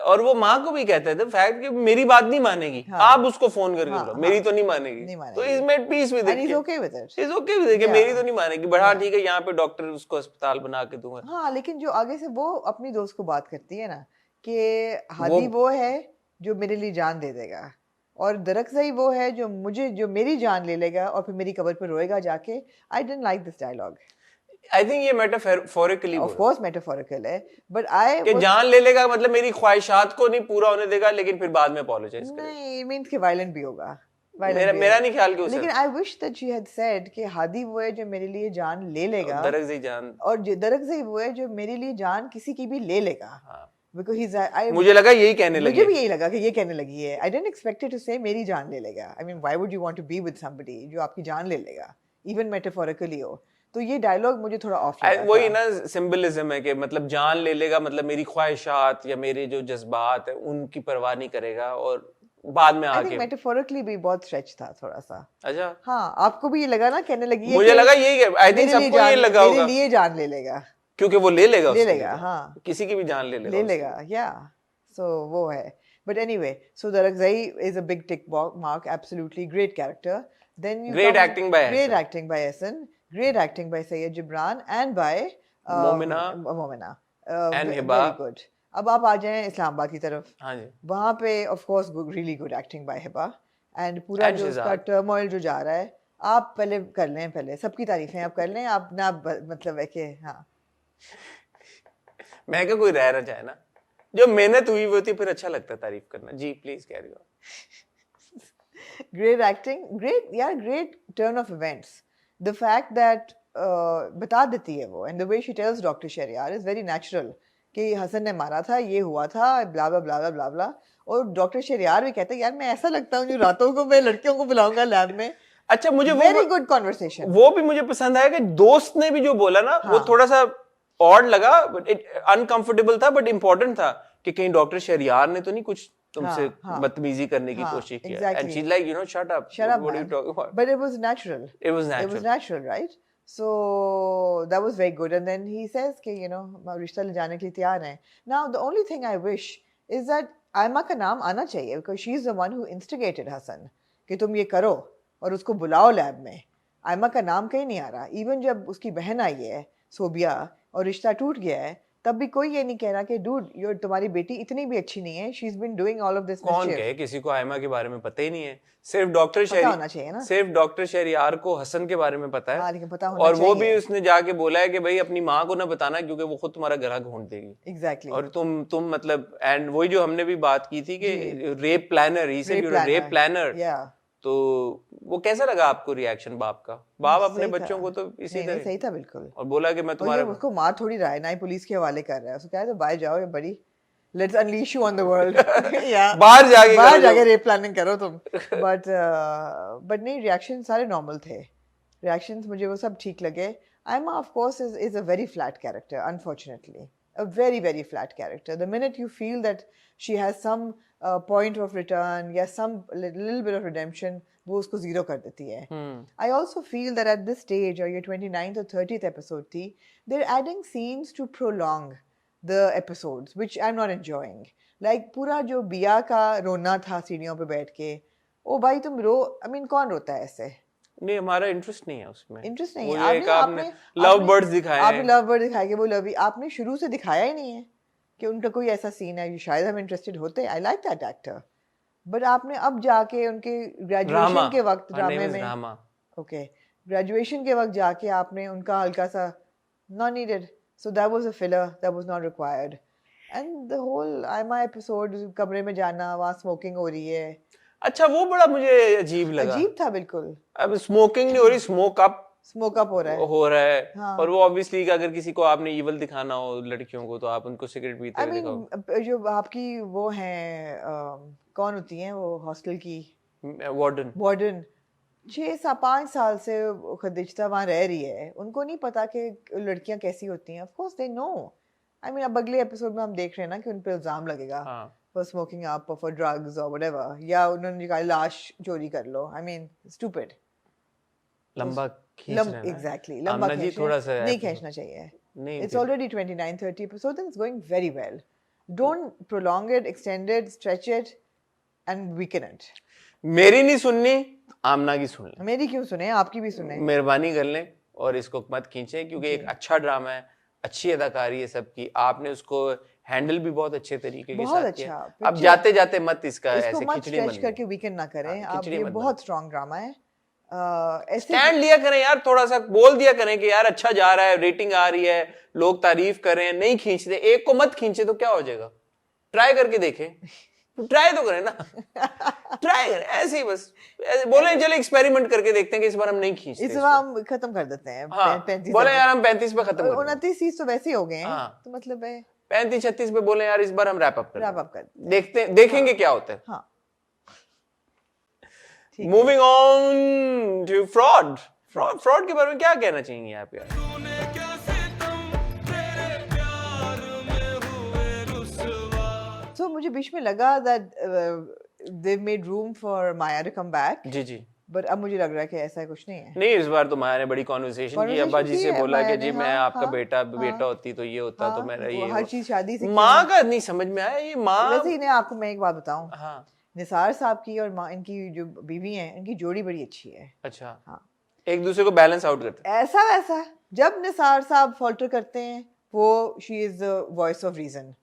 और वो माँ को भी कहते थे फैक्ट कि मेरी बात नहीं मानेगी,
हाँ।
आप उसको फोन करके
हाँ,
बोलो,
हाँ।
मेरी तो नहीं मानेगी,
नहीं मानेगी।
तो is made peace with
And he's
it,
okay with it.
Is okay with it,
Yeah.
मेरी तो नहीं मानेगी, बट हाँ
Yeah.
ठीक है, यहाँ पे डॉक्टर उसको अस्पताल बना के दूंगा।
हाँ लेकिन जो आगे से वो अपनी दोस्त को बात करती है ना कि हादी वो है जो मेरे लिए जान दे देगा, और दरख्ज़ई वो है जो मेरी जान ले लेगा और फिर मेरी कब्र पर रोएगा जाके। I didn't like this dialogue.
I think ये मेटाफोरिकली
ऑफ कोर्स मेटाफोरिकल है, बट आई
कि जान ले लेगा मतलब मेरी ख्वाहिशात को नहीं पूरा होने देगा, लेकिन फिर बाद में अपोलोजाइज करेगा।
नहीं, इट मींस कि वायलेंट भी होगा,
मेरा नहीं ख्याल कि उसे,
लेकिन I wish that she had said कि हादी वो है जो मेरे लिए जान ले लेगा,
दरख्ज़ई जान,
और दरख्ज़ई वो है जो मेरे लिए जान किसी की भी ले लेगा।
हाँ।
Because he's
मुझे लगा यही कहने लगी
मुझे भी यही लगा कि ये कहने लगी है। I didn't expect it to say मेरी जान ले लेगा। I mean, why would you want to be with somebody जो आपकी जान ले लेगा, even metaphorically हो? तो ये डायलॉग मुझे थोड़ा ऑफ लगा।
वही ना सिंबलिज्म है कि मतलब जान ले लेगा, मतलब मेरी ख्वाहिशात या मेरे जो जज्बात है उनकी परवाह नहीं करेगा, और बाद में
I
आके
think metaphorically भी बहुत स्ट्रेच था थोड़ा सा।
अच्छा,
हाँ, आपको भी ये लगा ना, कहने लगी है
मुझे
कि
लगा यही, आई थिंक
मेरे लिए
सबको ये
जान,
लगा होगा,
मेरे लिए जान ले लेगा,
क्योंकि वो ले लेगा
ले
उसके
लेगा,
लिए,
हाँ,
किसी की भी जान ले लेगा,
ले लेगा, या सो वो है। But anyway, so Darakhzai is a big tick mark, absolutely great character. Then you
Great
come-
acting by
great
Ahsan.
acting by Ahsan, great acting by Sayyid Jibran and by
Momina
Momina.
and Hiba.
Very good. अब आप आ जाएं इस्लामाबाद की तरफ,
हाँ जी,
वहाँ पे of course really good acting by Hiba, and पूरा
And
जो उसका
Shehzad.
टर्मोइल जो जा रहा है, आप पहले कर लें, पहले सबकी तारीफें आप कर लें, आप ना मतलब है कि हाँ,
मैं क्या कोई रह जाए ना, जो मेहनत हुई वो होती फिर अच्छा लगता है तारीफ करना। जी please carry on.
great acting, great turn of events. The fact that बता देती है वो, and the way she tells Dr. Shahryar is very natural कि हसन ने मारा था, ये हुआ था, blah blah blah blah blah, और डॉक्टर शहरयार भी कहते हैं यार मैं ऐसा लगता हूँ जो रातों को मैं लड़कियों को बुलाऊंगा लैब में।
अच्छा, मुझे
वेरी गुड कॉन्वर्सेशन,
वो भी मुझे पसंद आया कि दोस्त ने भी जो बोला ना, वो थोड़ा सा ऑड लगा, अनकंफर्टेबल था बट इम्पोर्टेंट था कि कहीं डॉक्टर शहरयार ने तो नहीं कुछ तुमसे बदतमीजी करने की कोशिश किया, and she like shut up what are you talking about,
but it was natural,
it was natural,
right? So that was very good, and then he says कि रिश्ता ले जाने के लिए तैयार हैं। Now the only thing I wish is that Aima का नाम आना चाहिए, because she is the one who instigated Hasan कि तुम ये करो और उसको बुलाओ लैब में। आयमा का नाम कहीं नहीं आ रहा, इवन जब उसकी बहन आई है सोबिया और रिश्ता टूट गया है, तब भी कोई ये नहीं कह रहा कि डूड तुम्हारी बेटी इतनी भी अच्छी नहीं है, she is been doing all of this.
कौन कहे, किसी को आयमा के बारे में पता ही नहीं है, सिर्फ डॉक्टर
होना चाहिए ना,
सिर्फ डॉक्टर शहरयार को हसन के बारे में पता है।
हाँ, लेकिन पता होना
और वो
चाहिए।
भी उसने जाके बोला है कि भाई अपनी माँ को ना बताना, क्योंकि वो खुद तुम्हारा गला घोंट देगी।
एग्जैक्टली।
और तुम मतलब, एंड वही जो हमने भी बात की थी कि rape planner, he said you are rape planner,
या
तो वो कैसा लगा आपको रिएक्शन बाप का? बाप अपने
सही
बच्चों
था।
को तो इसी
नहीं, नहीं,
तरह
सही था बिल्कुल।
और बोला कि मैं
और ये
तुम्हारा
उसको मार थोड़ी रहा है, ना ही पुलिस के हवाले कर रहा है। उसको कहा है तो बाहर जाओ ये बड़ी, let's unleash you on the world. या
बाहर जाके
बाहर
करो
जाके
जो-
रेप प्लानिंग करो तुम। बट नहीं, रिएक्शन सारे नॉर्मल थे। रिएक्शंस मुझे वो सब ठीक लगे। Aima, of course, is a very flat character, unfortunately. A very, very flat character. The minute you feel that she has some point of return, या some little bit of redemption, वो उसको zero कर देती है. I also feel that at this stage, or your 29th or 30th episode थी, they're adding scenes to prolong the episodes, which I'm not enjoying. Like पूरा जो बिया का रोना था सीढ़ियों पे बैठ के, ओ भाई तुम रो, I mean कौन रोता है ऐसे?
नहीं, हमारा इंटरेस्ट नहीं है उसमें।
इंटरेस्ट नहीं
वो
है।
ये
आपने
एक आपने लव बर्ड्स दिखाए
आपने
हैं।
लव बर्ड दिखाया कि वो लव, आपने शुरू से दिखाया ही नहीं है कि उनका कोई ऐसा सीन है, शायद हम इंटरेस्टेड होते। I like that actor, but आपने अब जाके उनके ग्रेजुएशन के वक्त ड्रामे में, ओके, ग्रेजुएशन के वक्त जाके आपने उनका हल्का सा not needed, so that was a filler, that was not required. And the whole Aima episode, कमरे में जाना, वहाँ स्मोकिंग हो रही है,
अच्छा वो बड़ा मुझे अजीब लगा।
अजीब था बिल्कुल।
अब स्मोकिंग नहीं हो रही, स्मोक
अप हो रहा है। हाँ।
और वो ऑब्वियसली अगर किसी को आपने इवल दिखाना हो लड़कियों को तो आप उनको सिगरेट पीते हुए दिखाओ।
जो आपकी वो हैं कौन होती हैं वो हॉस्टल की वार्डन, 5 साल से खदिज्ता वहाँ रह रही है, उनको नहीं पता कि लड़कियां कैसी होती हैं। Of course they know. I mean अब अगले एपिसोड में हम देख रहे हैं ना कि उन पे इल्जाम लगेगा for smoking up, for drugs और व्हाटएवर, या उन्होंने कहा लाश चोरी कर लो। I mean stupid.
लंबा खींच रहे हैं
एग्जैक्टली, लंबा
जी थोड़ा सा
नहीं खींचना चाहिए।
नहीं,
it's already 29-30 episodes and it's going very well. Don't prolong it, extend it, stretch it and weaken it.
मेरी नहीं सुननी, आमना की सुन लें।
मेरी क्यों सुने, आपकी भी सुने।
मेहरबानी कर लें और इसको मत खींचें, क्योंकि एक अच्छा ड्रामा है, अच्छी अदाकारी है सबकी, आपने उसको हैंडल भी बहुत अच्छे तरीके के साथ किया। अब जाते जाते मत इसका ऐसे खिचड़ी
मत करके वीकेंड ना करें आप। ये बहुत स्ट्रांग ड्रामा है।
स्टैंड लिया करें यार, थोड़ा सा बोल दिया करें कि यार अच्छा जा रहा है, रेटिंग आ रही है, लोग तारीफ कर रहे हैं, नहीं खींचते, एक को मत खींचे तो क्या हो जाएगा? ट्राई करके देखें, ट्राई तो करें ना, ट्राई करें ऐसे ही बस बोले चलो एक्सपेरिमेंट करके देखते हैं कि इस बार हम नहीं खींचते,
इस बार हम खत्म कर देते हैं।
हाँ, बोले यार हम 35 पे खत्म
29 तो वैसे ही हो गए हैं।
हाँ,
तो मतलब है
35-36 पे बोले यार इस बार हम रैप अप
कर
देखेंगे क्या होता है।
हाँ।
मूविंग ऑन टू फ्रॉड के बारे में क्या कहना चाहेंगे आप यार?
So मुझे बीच में लगा that they've made room for Maya to come back.
जी
बट अब मुझे लग रहा है कि ऐसा कुछ नहीं है।
नहीं, इस बार तो माया ने बड़ी कॉन्वर्सेशन की, अब्बा जी से बोला कि जी मैं आपका बेटा होती तो ये होता, तो मेरा ये
हर चीज शादी से
माँ का नहीं समझ में आया। ये माँ
वैसे ही आपको मैं एक बात बताऊं,
हाँ,
निसार साहब की और माँ इनकी जो बीवी है, इनकी जोड़ी बड़ी अच्छी है।
अच्छा,
हाँ,
एक दूसरे को बैलेंस आउट करते हैं।
ऐसा वैसा जब निसार साहब फॉल्टर करते हैं, वो she is the voice of reason,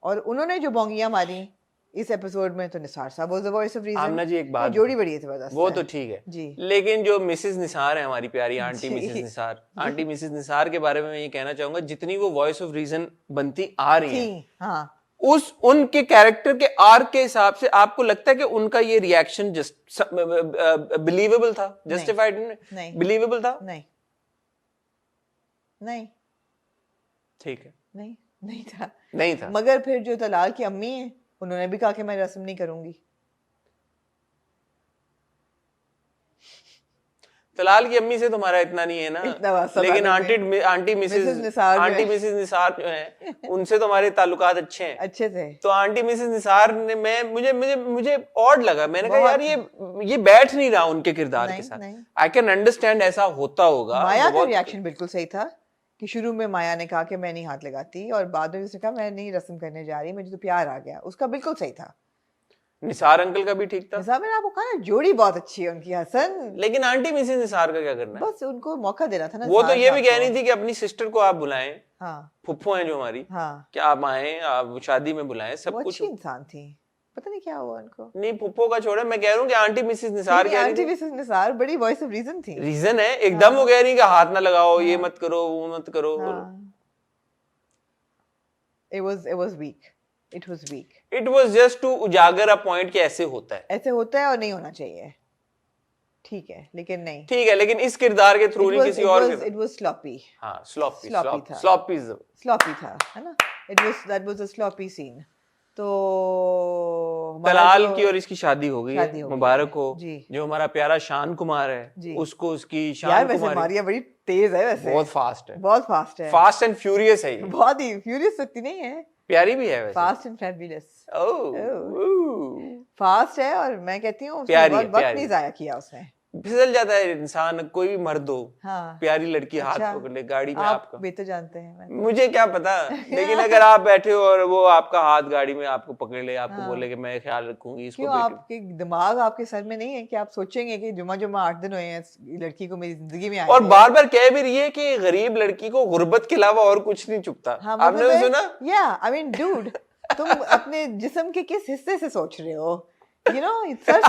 और उन्होंने जो बोंगियां मारी इस एपिसोड में तो Nisar Sahab was the voice of reason.
Amna ji एक बात,
जोड़ी बड़ी जबरदस्त
वो तो ठीक है
जी,
लेकिन जो मिसेस निसार है, हमारी प्यारी आंटी मिसेस निसार के बारे में मैं ये कहना चाहूंगा, जितनी वो वॉइस ऑफ रीजन बनती आ रही है,
हाँ,
उनके कैरेक्टर के आर्क के हिसाब से आपको लगता है कि उनका ये रिएक्शन जस्ट बिलीवेबल था, जस्टिफाइड नहीं, बिलीवेबल था?
नहीं,
ठीक है,
नहीं था। मगर फिर जो तलाल की अम्मी है, उन्होंने भी कहा कि मैं रस्म नहीं करूंगी।
तलाल की अम्मी से तुम्हारा इतना नहीं है ना, लेकिन आंटी मिसेस निसार जो है उनसे तो हमारे ताल्लुकात अच्छे थे। तो आंटी मिसेस निसार ने मुझे ऑड लगा, मैंने कहा यार ये बैठ नहीं रहा उनके किरदार के साथ। आई कैन अंडरस्टैंड ऐसा होता होगा।
माया का रिएक्शन बिल्कुल सही था कि शुरू में माया ने कहा कि मैं नहीं हाथ लगाती, और बाद में उसने कहा मैं नहीं रस्म करने जा रही, मुझे तो प्यार आ गया। उसका बिल्कुल सही था।
निसार अंकल का भी ठीक था।
निसार, मैंने आपको कहा जोड़ी बहुत अच्छी है उनकी, हसन।
लेकिन आंटी मिसेस निसार का क्या करना है?
बस उनको मौका देना था ना।
वो तो ये भी कह रही थी कि अपनी सिस्टर को आप बुलाएं,
हाँ,
फुफ्फो हैं जो हमारी,
हाँ,
क्या आप आए, आप शादी में बुलाएं, सब कुछ।
अच्छी इंसान थी, पता नहीं क्या हुआ उनको।
नहीं, फुफ्फो का छोड़े, मैं कह रहा हूँ कि आंटी मिसेस निसार कह रही थी।
आंटी मिसेस निसार बड़ी वॉइस ऑफ रीजन थी।
रीजन है एकदम, वो कह रही कि हाथ ना लगाओ, ये मत करो, वो मत करो।
It was weak. It was weak.
It was just to उजागर अ पॉइंट कि ऐसे होता है,
ऐसे होता है और नहीं होना चाहिए। ठीक है, लेकिन नहीं,
ठीक है, लेकिन इस किरदार के थ्रू नहीं, किसी और के।
इट वाज स्लॉपी,
हाँ, स्लॉपी
sloppy था।
स्लॉपी
स्लॉपी था, है ना, that was a sloppy scene. तो हमारा
तलाल
जो
की और इसकी शादी हो गई
शादी
है,
हो गई
मुबारक
है,
हो।
जी।
जो हमारा प्यारा शान कुमार
जी।
है, उसको उसकी
यार
शान
वैसे
कुमारी
मारिया बड़ी तेज है वैसे,
बहुत फास्ट है,
बहुत फास्ट है,
फास्ट एंड फ्यूरियस है ये,
बहुत ही फ्यूरियस सकती नहीं है,
प्यारी भी है वैसे।
Fast and fabulous,
oh,
fast है, और मैं कहती हूँ उसने
प्यारी है,
वक्त
प्यारी
नहीं
है।
जाया किया उसने।
फिसल जाता है इंसान, कोई भी मर्द हो,
हाँ,
प्यारी लड़की हाथ
अच्छा,
पकड़ ले गाड़ी में
आप
आपका,
भी तो जानते हैं, मैं
मुझे क्या पता। लेकिन अगर आप बैठे हो और वो आपका हाथ गाड़ी में आपको पकड़ ले, आपको
हाँ।
बोले कि मैं ख्याल रखूंगी इसको
क्यों,
बेटे।
आपके दिमाग आपके सर में नहीं है कि आप सोचेंगे कि जुमा जुमा 8 दिन हुए हैं इस लड़की को मेरी जिंदगी में आए
और
हुए?
बार बार कह भी रही है कि गरीब लड़की को गुर्बत के अलावा और कुछ नहीं चुभता।
हाँ,
आपने
मतलब
वो सुना?
या आई मीन डूड, तुम अपने जिस्म के किस हिस्से से सोच रहे हो, यू नो, सर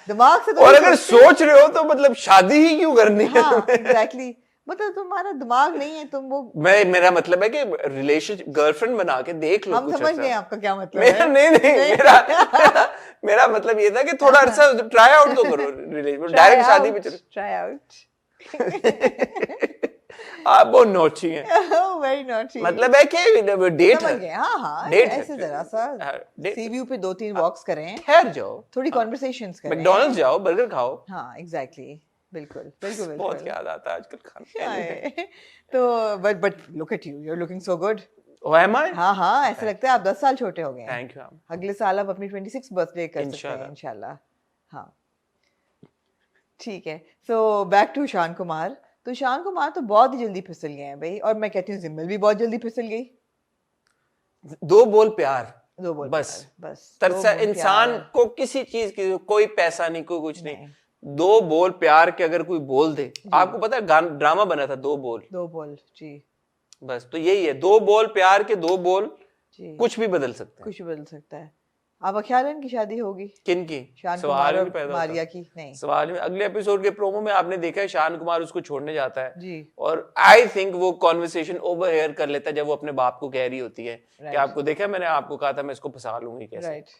दिमाग से तो
और
नहीं
अगर
सोचते।
सोच रहे हो तो मतलब शादी ही क्यों करनी है?
हाँ, एग्जैक्टली, मतलब तुम्हारा दिमाग नहीं है, तुम वो,
मेरा मतलब है कि रिलेशनशिप गर्लफ्रेंड बना के देख लो
हम
कुछ
समझ
अर्सा।
गए आपका क्या मतलब
मेरा
है।
नहीं, मेरा मतलब ये था कि थोड़ा अरसा ट्राई आउट तो करो रिलेशनशिप, डायरेक्ट शादी पे चलो।
Try out.
आप बहुत नोची हैं।
वेरी नॉटी,
मतलब है कि डेट
समझ
है,
गए, हाँ हाँ,
डेट
ऐसे जरा सा
डेट,
सी व्यू पे 2-3 वॉक्स करें,
ठहर जाओ,
थोड़ी कॉन्वर्सेशंस करें,
मैकडॉनल्ड्स जाओ, बर्गर खाओ।
हाँ एग्जैक्टली, बिल्कुल बिल्कुल
बहुत
बिल्कुल।
याद आता है आजकल खाने।
हाय, तो but look at you, you are looking so good.
Oh, am I?
हाँ हाँ, ऐसा लगता है आप 10 साल छोटे हो गए हैं।
Thank you.
अगले साल आप अपनी 26 बर्थडे कर सकते हैं
इंशाल्लाह।
इंशाल्लाह। हाँ, ठीक है, सो बैक टू शान कुमार। तो शान कुमार तो बहुत ही जल्दी फिसल गए हैं भाई, और मैं कहती हूँ जिम्मल भी बहुत जल्दी फिसल गई।
दो बोल प्यार,
2 बोल
बस
प्यार, बस
तरसा
2 बोल
इंसान
प्यार।
को किसी चीज की कोई पैसा नहीं, कोई कुछ नहीं,
नहीं।
2 बोल प्यार के अगर कोई बोल दे। आपको पता है ड्रामा बना था 2 बोल,
2 बोल, जी
बस तो यही है, 2 बोल प्यार के 2 बोल
जी,
कुछ भी बदल सकते हैं।
कुछ बदल सकता है। अब ख्यालन की शादी होगी,
किन की?
शान
सवाल
कुमार
ही
और
नहीं पैदा
मारिया
होता।
की, नहीं
सवाल में अगले एपिसोड के प्रोमो में आपने देखा है शान कुमार उसको छोड़ने जाता है
जी,
और आई थिंक वो कॉन्वर्सेशन ओवर हेयर कर लेता है जब वो अपने बाप को कह रही होती है कि
Right.
आपको देखा है, मैंने आपको कहा था मैं इसको फंसा लूंगी कैसे।
राइट,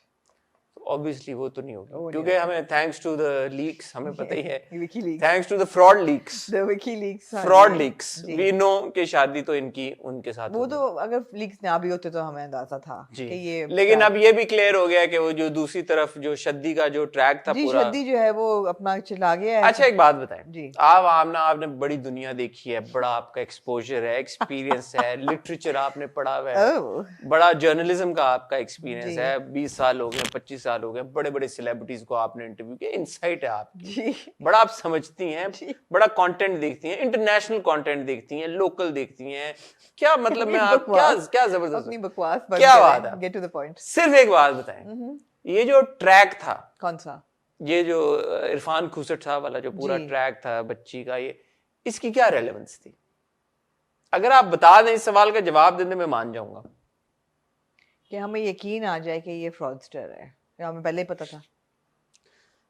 ऑब्वियसली वो तो नहीं
वो
होगी,
नहीं
क्योंकि हमें थैंक्स टू द लीक्स हमें पता ही है,
WikiLeaks,
thanks to the fraud leaks,
the WikiLeaks,
fraud leaks,
जी।
वी नो कि शादी तो इनकी उनके साथ
वो
होगी।
तो अगर लीक्स ना भी होते तो हमें अंदाजा था
जी,
कि ये
लेकिन अब ये भी क्लियर हो गया कि वो जो दूसरी तरफ जो शद्दी का जो ट्रैक था
जी
पूरा।
शद्दी जो है वो अपना चला गया है।
अच्छा एक बात बताएं,
जी।
आप आमना आपने बड़ी दुनिया देखी है, बड़ा आपका एक्सपोजर है, एक्सपीरियंस है, लिटरेचर आपने पढ़ा हुआ है,
ओह,
बड़ा जर्नलिज्म का आपका एक्सपीरियंस
जी।
है, 20 साल हो गए, 25 साल हो गए, बड़े बड़े सेलिब्रिटीज को आपने इंटरव्यू किया, इनसाइट है आपकी,
जी
बड़ा आप समझती हैं,
जी।
बड़ा कंटेंट देखती हैं, इंटरनेशनल कंटेंट देखती हैं, लोकल देखती हैं, क्या मतलब मैं
अपनी
आप क्या
बकवास-
क्या
अपनी
जबरदस्त,
बकवास बंद
क्या
करें,
बात है,
गेट टू द पॉइंट।
सिर्फ एक बात बताएं, ये जो ट्रैक था,
कौन सा?
ये जो इरफान खुसट साहब वाला जो पूरा
जी।
ट्रैक था बच्ची का, ये इसकी क्या रेलेवेंस थी? अगर आप बता दें, इस सवाल का जवाब देने में मान जाऊंगा
कि हमें यकीन आ जाए कि ये फ्रॉडस्टर है, या हमें पहले ही पता था।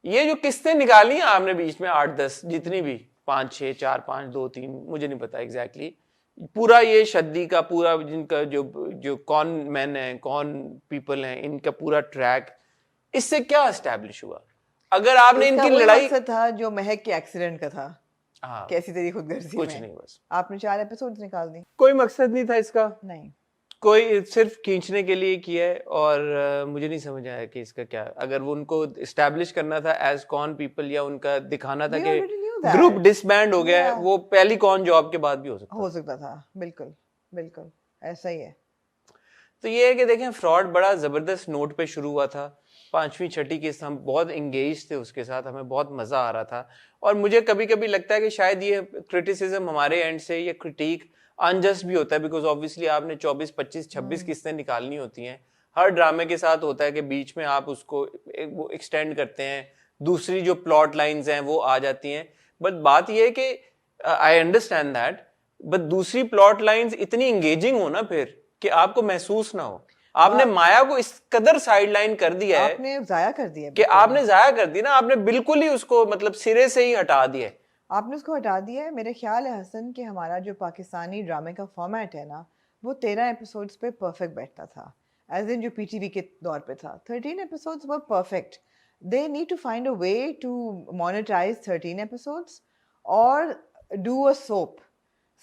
ये जो किस्तें निकाली हैं आपने बीच में 8-10 जितनी भी 5-6 4-5 2-3 मुझे नहीं पता एग्जैक्टली, पूरा ये शद्दी का पूरा जिनका जो जो कौन मैन है कौन पीपल हैं इनका पूरा ट्रैक, इससे क्या एस्टैब्लिश हुआ? अगर आपने
इसका
इनकी
वही
लड़ाई,
मकसद था जो महक के एक्सीडेंट का था,
हाँ
कैसी तेरी खुदगर्जी
कुछ
में।
नहीं, बस
आपने 4 एपिसोड्स निकाल दी।
कोई मकसद नहीं था इसका,
नहीं,
कोई सिर्फ खींचने के लिए किया है, और मुझे नहीं समझ आया कि इसका क्या, अगर वो उनको एस्टैब्लिश करना था एज कॉन पीपल या उनका दिखाना था
We
कि
already knew that.
Group disband हो गया है,
Yeah.
वो पहली कॉन जॉब के बाद भी हो सकता है।
हो सकता था, बिल्कुल बिल्कुल ऐसा ही है।
तो ये है कि देखें फ्रॉड बड़ा जबरदस्त नोट पे शुरू हुआ था, 5वीं 6ठी किस्त हम बहुत एंगेज थे उसके साथ, हमें बहुत मजा आ रहा था, और मुझे कभी कभी लगता है कि शायद ये क्रिटिसिज्म हमारे एंड से, ये क्रिटिक अनजस्ट भी होता है, बिकॉज ऑब्वियसली आपने 24 25 26 किस्तें निकालनी होती हैं, हर ड्रामे के साथ होता है कि बीच में आप उसको वो एक्सटेंड करते हैं, दूसरी जो प्लॉट लाइंस हैं वो आ जाती हैं, बट बात ये है कि आई अंडरस्टैंड दैट, बट दूसरी प्लॉट लाइंस इतनी एंगेजिंग हो ना फिर कि आपको महसूस ना हो, आपने माया को इस कदर साइडलाइन कर दिया है,
आपने जाया कर दिया
कि आपने जाया कर दी ना, आपने बिल्कुल ही उसको मतलब सिरे से ही हटा दिया है।
आपने उसको हटा दिया है। मेरे ख्याल है हसन कि हमारा जो पाकिस्तानी ड्रामे का फॉर्मेट है ना, वो 13 एपिसोड्स पे परफेक्ट बैठता था, एज इन जो पीटीवी के दौर पे था। 13 episodes were perfect, they need to find a way to monetize 13 episodes or do a soap,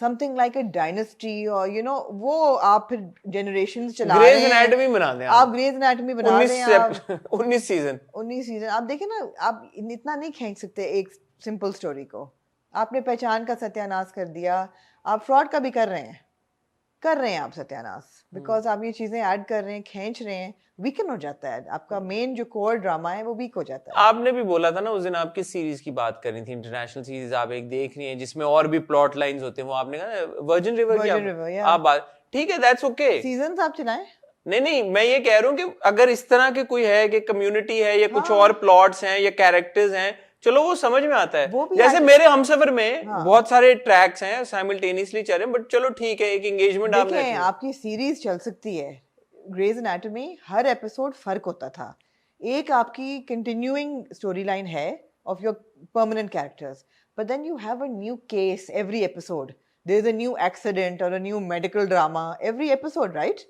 something like a dynasty, or you know, वो आप फिर generations चला रहे
ग्रेज
हैं,
एनाटॉमी बना दें
आप ग्रेज एनाटॉमी बना रहे हैं, आप
19 सीजन
19 सीजन। आप देखें ना, आप इतना नहीं खींच सकते एक सिंपल स्टोरी को। आपने पहचान का सत्यानाश कर दिया, आप फ्रॉड का भी कर रहे हैं आप सत्यानाश, बिकॉज आप ये चीजें ऐड कर रहे हैं, खींच रहे हैं, वीकन हो जाता है आपका मेन जो कोर ड्रामा है, वो वीक हो जाता है।
आपने भी बोला था ना उस दिन, आप किस सीरीज की बात कर रही थी, इंटरनेशनल सीरीज आप एक देख रही हैं जिसमें और भी प्लॉट लाइंस होते हैं, वो आपने कहा वर्जिन रिवर की आप बात, ठीक है, दैट्स ओके,
सीजंस आप चलाएं।
नहीं मैं ये कह रहा हूँ कि अगर इस तरह के कोई है कि कम्युनिटी है या कुछ और प्लॉट्स हैं या कैरेक्टर्स हैं, चलो वो समझ में आता है। जैसे मेरे हमसफर में बहुत सारे ट्रैक्स हैं साइमल्टेनियसली चल रहे हैं, बट चलो ठीक है, एक एंगेजमेंट आपने,
आपकी सीरीज चल सकती है। ग्रेज एनाटॉमी हर एपिसोड फर्क होता था, एक आपकी कंटिन्यूइंग स्टोरी लाइन है of your permanent characters, but then you have a new case every episode, there is a new accident और a new medical drama every episode, right?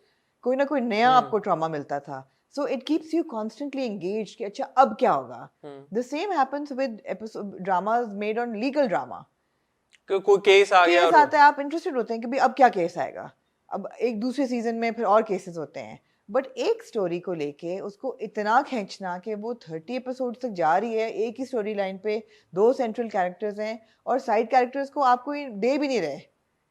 कोई ना कोई नया आपको ट्रॉमा मिलता था, so it keeps you constantly engaged कि अच्छा अब क्या होगा। the same happens with episode dramas made on legal drama,
कोई केस आ गया,
केस आता है, आप इंटरेस्टेड होते हैं कि भाई अब क्या केस आएगा, अब एक दूसरे सीजन में फिर और केसेस होते हैं, बट एक स्टोरी को लेके उसको इतना खींचना कि वो 30 एपिसोड तक जा रही है, एक ही स्टोरी लाइन पे 2 सेंट्रल कैरेक्टर्स हैं और साइड कैरेक्टर्स को आपको दे भी नहीं रहे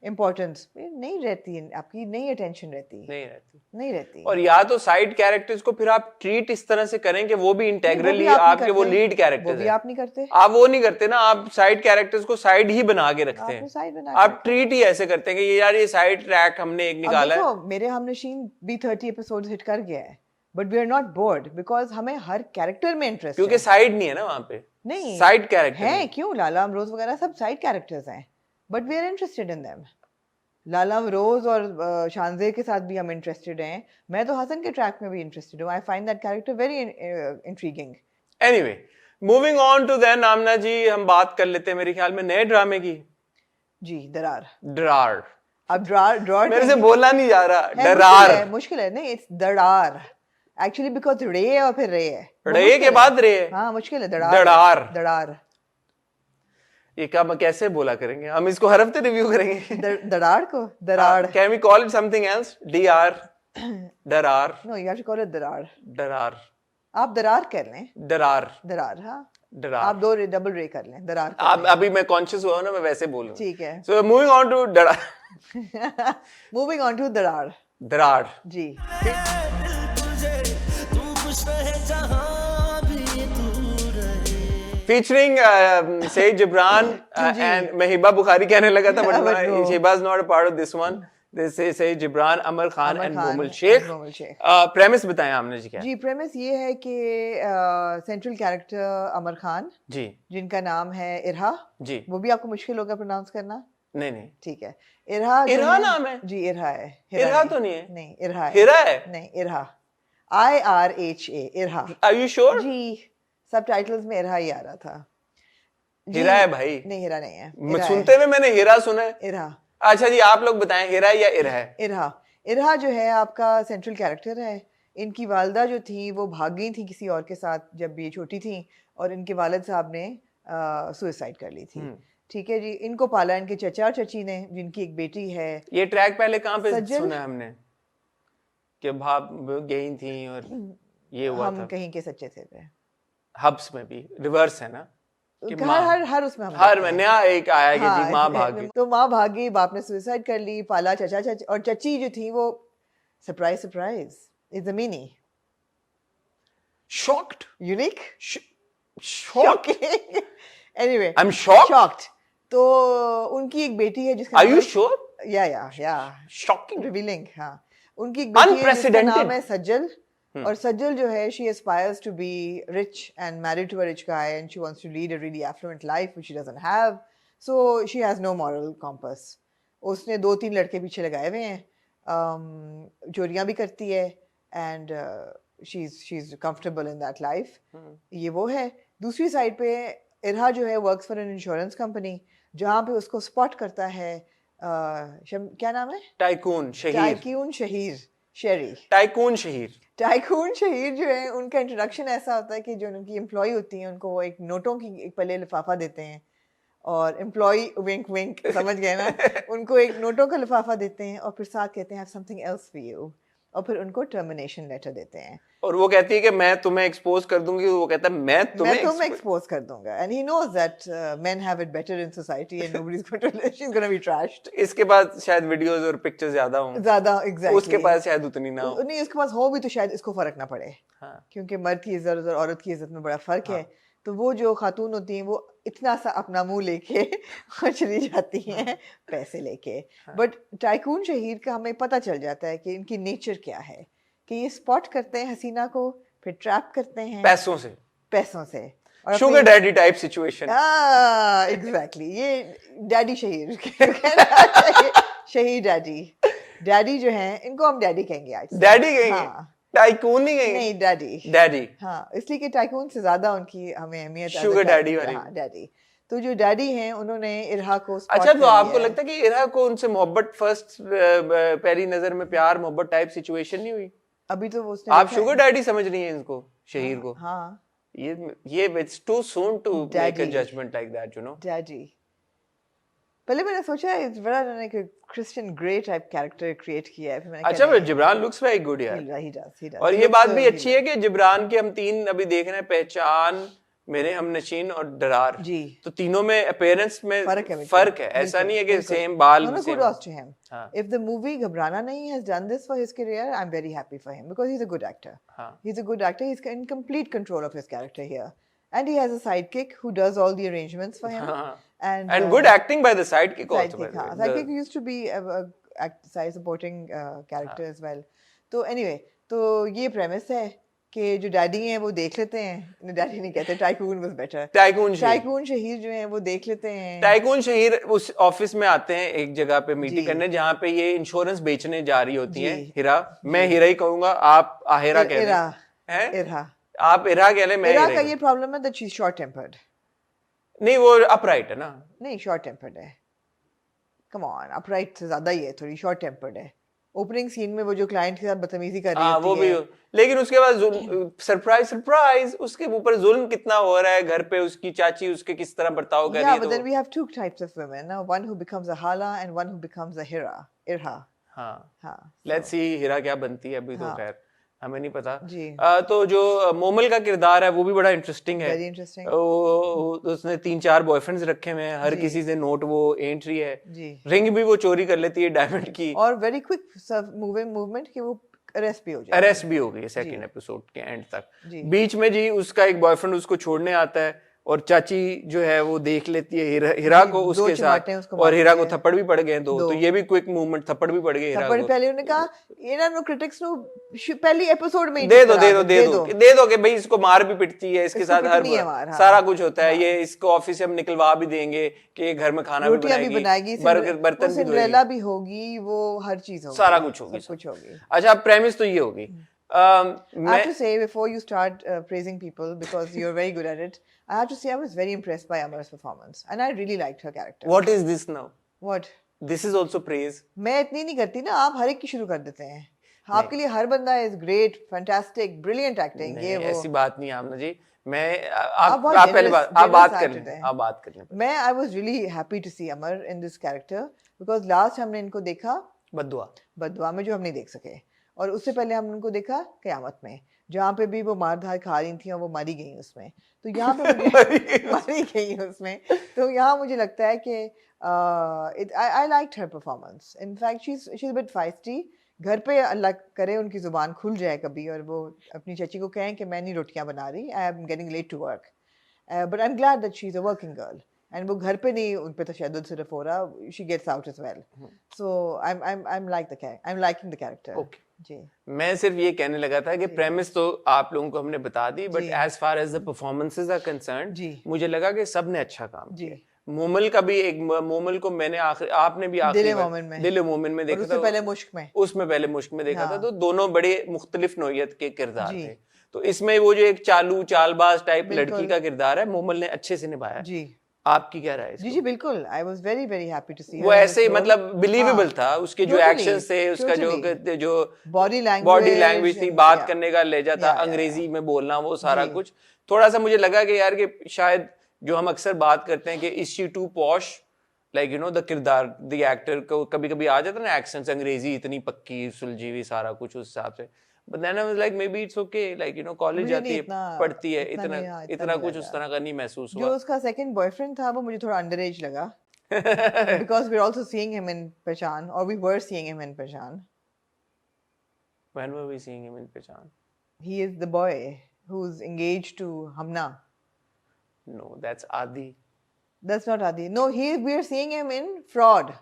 इम्पोर्टेंस, नहीं रहती, आपकी नहीं अटेंशन नहीं रहती।
और या तो साइड कैरेक्टर्स को फिर आप ट्रीट इस तरह से करें कि वो भी इंटेग्रली आपके वो लीड कैरेक्टर्स हैं,
आप नहीं करते,
आप वो नहीं करते ना, आप साइड कैरेक्टर्स को साइड ही बना के रखते हैं, आप ट्रीट ही ऐसे करते हैं कि ये यार ये साइड ट्रैक हमने एक निकाला है।
मेरे हमनशीन भी 30 एपिसोड्स हिट कर गया है, but we are not bored because हमें हर कैरेक्टर में इंटरेस्ट है,
क्योंकि साइड नहीं है ना वहां पे,
नहीं
साइड कैरेक्टर
है, क्यों लाला अमरोज वगैरह सब साइड कैरेक्टर्स हैं, but we are interested in them. Lala Amroz और शानजेर के साथ भी हम इंटरेस्टेड हैं, मैं तो हसन के ट्रैक में भी इंटरेस्टेड हूँ, I find that character very intriguing.
Anyway, moving on to then, Amna ji हम बात कर लेते हैं मेरे ख्याल में नए ड्रामे की।
जी, दरार।
अब
ड्रार
मेरे से बोलना नहीं जा रहा, दरार
मुश्किल है, नहीं, इट्स दरार एक्चुअली बिकॉज रे है और फिर रे है,
रे के बाद रे है,
हाँ मुश्किल है, दरार
ये क्या कैसे बोला करेंगे हम, इसको हर हफ्ते रिव्यू करेंगे
दरार को, Daraar,
can we call it something else, DR, Daraar,
no you have to call it
Daraar,
आप दरार कर लें,
दरार,
हाँ,
दरार,
आप डबल रे कर लें, दरार
आप अभी मैं कॉन्शियस हुआ ना, मैं वैसे बोलूं,
ठीक है।
सो मूविंग ऑन टू दरार
मूविंग ऑन टू
दरार
जी।
featuring Saeed Gibran and मैं हिबा बुखारी कहने लगा था, but Hiba is not a part of this one. This is Saeed Gibran, Amar Khan and Momul Sheikh. Premise बताएं आपने जी क्या?
जी, प्रेमिस ये है कि सेंट्रल कैरेक्टर अमर खान
जी,
जिनका नाम है इरहा
जी,
वो भी आपको मुश्किल होगा प्रोनाउंस करना,
नहीं
ठीक है, इरहा
नाम है
जी, इरहा है,
इरहा तो नहीं है,
नहीं इरहा है,
हिरा है,
नहीं Irha, IRHA, Irha.
Are you sure?
जी, सबटाइटल्स में इरहा ही आ रहा था।
हिरा है भाई,
नहीं हिरा नहीं है,
मैं सुनते हुए मैंने हिरा सुना है,
इरहा।
अच्छा जी, आप लोग बताएं हिरा या इरहा है?
इरहा जो है आपका सेंट्रल कैरेक्टर है। इनकी वालदा जो थी वो भाग गई थी किसी और के साथ जब ये छोटी थी, और इनके वालिद साहब ने सुसाइड कर ली थी, ठीक है जी। इनको पाला इनके चचा और चची ने, जिनकी एक बेटी है।
ये ट्रैक पहले कहाँ पे सुना हमने कि भाग गई थी और ये हुआ
हम
था?
कहीं के सच्चे थे,
हब्स में भी रिवर्स है ना,
हर उसमें
हर में नया एक आया कि जी माँ भाग गई,
तो माँ भाग गई, बाप ने सुसाइड कर ली, पाला चचा चची, और चची जो थी वो surprise is the meaning
shocked,
unique,
shocking,
anyway
I'm shocked.
तो उनकी एक बेटी है जिसका
Are you sure?
या
Shocking,
रिवीलिंग, हाँ। उनकी एक बेटी है जिसका नाम है सज्जल, और सज्जल जो है she aspires to be rich and married to a rich guy and she wants to lead a really affluent life which she doesn't have, so she has no moral compass. उसने 2-3 लड़के पीछे लगाए हुए हैं, चोरियां भी करती है, and she's comfortable in that life. ये वो है। दूसरी साइड पे इरहा जो है works for an insurance company, जहाँ पे उसको स्पॉट करता है क्या नाम है,
टाइकून शहीर
शेरी
टाइकून शहीर।
टाइकून शहीर जो है उनका इंट्रोडक्शन ऐसा होता है कि जो उनकी एम्प्लॉय होती हैं उनको वो एक नोटों की एक पहले लिफाफा देते हैं और एम्प्लॉय विंक विंक समझ गए ना, उनको एक नोटों का लिफाफा देते हैं और फिर साथ कहते हैं समथिंग एल्स फॉर यू, और फिर उनको टर्मिनेशन लेटर देते हैं
और वो कहती है कि मैं तुम्हें एक्सपोज कर दूंगी, वो कहता है मैं तुम्हें
एक्सपोज कर दूंगा, and he knows that men have it better in society and nobody's going to she's going to be trashed.
इसके पास शायद वीडियोस और पिक्चर्स ज्यादा हों,
एग्जैक्टली
उसके पास शायद उतनी ना हो।
नहीं, उसके पास हो भी तो शायद इसको फर्क ना पड़े।
हाँ।
क्योंकि मर्द की इज्जत और औरत की इज्जत में बड़ा फर्क है। तो वो जो खातून होती हैं वो इतना सा अपना मुंह लेके चली जाती हैं पैसे लेके। बट टाइकून शहीर का हमें पता चल जाता है कि इनकी नेचर क्या है, कि ये स्पॉट करते हैं हसीना को, फिर ट्रैप करते हैं पैसों से और
sugar daddy type situation.
Exactly, ये डैडी शहीर शहीर डैडी जो हैं इनको हम डैडी कहेंगे आज।
डैडी कहेंगे, टाइकून नहीं कहेंगे।
नहीं, डैडी। हाँ, इसलिए कि टाइकून से ज्यादा उनकी हमें अहमियत
शुगर डैडी वाली।
हाँ, डैडी। तो जो डैडी हैं उन्होंने इरहा को
अच्छा, तो आपको लगता है कि इरहा को उनसे मोहब्बत फर्स्ट पहली नजर में प्यार मोहब्बत टाइप सिचुएशन नहीं हुई?
अभी तो वो उसने
आप शुगर डैडी समझ रही हैं इनको, शहीर को?
हाँ,
ये it's too soon to make a judgement like that, you know.
Daddy. पहले मैंने सोचा इस बड़ा उन्होंने एक Christian Grey type character create किया है, फिर मैंने
अच्छा, but Jibran looks very good यार।
he does.
और ये बात भी अच्छी है कि जिब्रान के हम तीन अभी देख रहे हैं, पहचान, मेरे हमनशीन और डरार
जी,
तो तीनों में अपीयरेंस में फर्क है। ऐसा नहीं है कि सेम बाल सेम।
If the movie घबराना नहीं has done this for his career, I'm very happy for him because he's a good actor. He's a good actor. He's in complete control of his character here, and he has a sidekick who does all the arrangements for him.
And good acting by the sidekick also.
Sidekick used to be a supporting character as well. तो anyway, तो ये premise है कि जो daddy हैं वो देख लेते हैं, डैडी नहीं कहते, tycoon was better. Tycoon Shaheer जो हैं वो देख लेते हैं।
टाइकून शहीर उस ऑफिस में आते हैं एक जगह पे मीटिंग करने, जहाँ पे ये इंश्योरेंस बेचने जा रही होती हैं। हीरा, मैं हीरा ही कहूंगा, आप आहिरा कह लें। इरहा, आप इरहा कह लें, मैं
इरहा का ये प्रॉब्लम है that she is short tempered.
नहीं, वो अपराइट है ना। नहीं,
शॉर्ट टेम्पर्ड है। कम ऑन, अपराइट से ज्यादा ही है, थोड़ी शॉर्ट टेम्पर्ड है। ओपनिंग सीन में वो जो क्लाइंट के साथ बदतमीजी कर रही होती
वो भी, लेकिन उसके बाद सरप्राइज उसके ऊपर जुल्म कितना हो रहा है घर पे, उसकी चाची उसके किस तरह बर्ताव कर रही है।
but then we have two types of women, one who becomes a hala and one who becomes a irha।
हाँ, let's see हीरा क्या बनती है, अभी तो खैर हमें नहीं पता जी। तो जो मोमल का किरदार है वो भी बड़ा इंटरेस्टिंग है। उसने 3-4 बॉयफ्रेंड्स रखे हुए हैं, हर किसी से नोट वो एंट रही है जी। रिंग भी वो चोरी कर लेती है डायमंड की,
और वेरी क्विक मूवमेंट कि वो अरेस्ट भी हो गई
सेकंड एपिसोड के एंड तक। बीच में जी उसका एक बॉयफ्रेंड उसको छोड़ने आता है और चाची जो है वो देख लेती है हीरा को उसके साथ, और हीरा को थप्पड़ भी पड़ गए दो। तो ये भी क्विक मूवमेंट, थप्पड़ भी पड़ गए हीरा को।
पहले उन्होंने कहा ਇਹਨਾਂ ਨੂੰ क्रिटिक्स ਨੂੰ पहली एपिसोड में
दे दो कि भाई इसको मार भी पिटती है, इसके साथ हर सारा कुछ होता है, ये इसको ऑफिस से हम निकलवा भी देंगे कि घर में खाना भी बनाएगी, बर्तन भी धोएगी,
भी होगी, वो हर चीज होगी,
सारा कुछ होगी। अच्छा, प्रेमिस तो ये होगी।
I have to say before you start praising people because you're very good at it, I have to say I was very impressed by Amar's performance and I really liked her character.
What is this now?
What?
This is also praise.
मैं इतनी नहीं करती ना, आप हर एक की शुरू कर देते हैं। आपके लिए हर बंदा is great, fantastic, brilliant acting, ये वो।
ऐसी बात नहीं आमना जी, मैं आप पहले बात कर लें।
मैं I was really happy to see Amar in this character because last हमने इनको देखा बद्दुआ में जो हम नहीं देख सके, और उससे पहले हमने उनको देखा क़यामत में, जहाँ पे भी वो मार धार खा रही थी और वो मारी गई उसमें। तो यहाँ पे मारी गई उसमें, तो यहाँ मुझे लगता है कि I liked her performance. In fact, she's a bit feisty. घर पे अल्लाह करे उनकी जुबान खुल जाए कभी और वो अपनी चाची को कहें कि मैं नहीं रोटियां बना रही, I am getting late to work. But I'm glad that she's a working girl. And वो घर पे नहीं उन पे तशद्दुद सिर्फ हो रहा, she gets out as well. So I'm liking the character.
Okay. जी, मैं सिर्फ ये कहने लगा था कि प्रेमिस तो आप लोगों को हमने बता दी, but as far as the performances are concerned मुझे लगा कि सब ने अच्छा काम किया। मोमल का भी एक, मोमल को मैंने आपने भी
दिल मोमिन में
देखा था, उसमें पहले मुश्क में देखा था, तो दोनों बड़े मुख्तलिफ नौयत के किरदार थे। तो इसमें वो जो एक चालबाज टाइप लड़की का किरदार है मोमल ने अच्छे से निभाया जी। आपकी क्या राय है
जी
इसको?
जी बिल्कुल, I was very very happy to see
वो ऐसे ही मतलब बिलीवेबल था, उसके जो
Totally,
एक्शंस थे, उसका
totally.
जो
बॉडी
बॉडी
लैंग्वेज
लैंग्वेज थी,
and
बात
yeah,
करने का लहजा था,
yeah,
अंग्रेजी में बोलना, वो सारा
जी।
कुछ थोड़ा सा मुझे लगा कि यार कि शायद जो हम अक्सर बात करते हैं कि is she too posh, like you know the किरदार द एक्टर को कभी कभी आ जाता है ना एक्सेंट्स, अंग्रेजी इतनी पक्की सुलझी हुई सारा कुछ उस हिसाब से, but then I was like maybe it's okay, like you know college
मुझे
जाती
नहीं
है,
इतना
पढ़ती है,
इतना
इतना
नहीं, हाँ,
इतना
नहीं
कुछ उस
लगा।
तरह का नहीं महसूस
जो
हुआ।
उसका सेकंड बॉयफ्रेंड था वो मुझे थोड़ा अंडर एज लगा, because we're also seeing him in Pehchan, or we were seeing him in Pehchan.
When were we seeing him in Pehchan?
He is the boy who's engaged to Hamna.
No, that's Adi.
That's not Adi. No, we're seeing him in Fraud.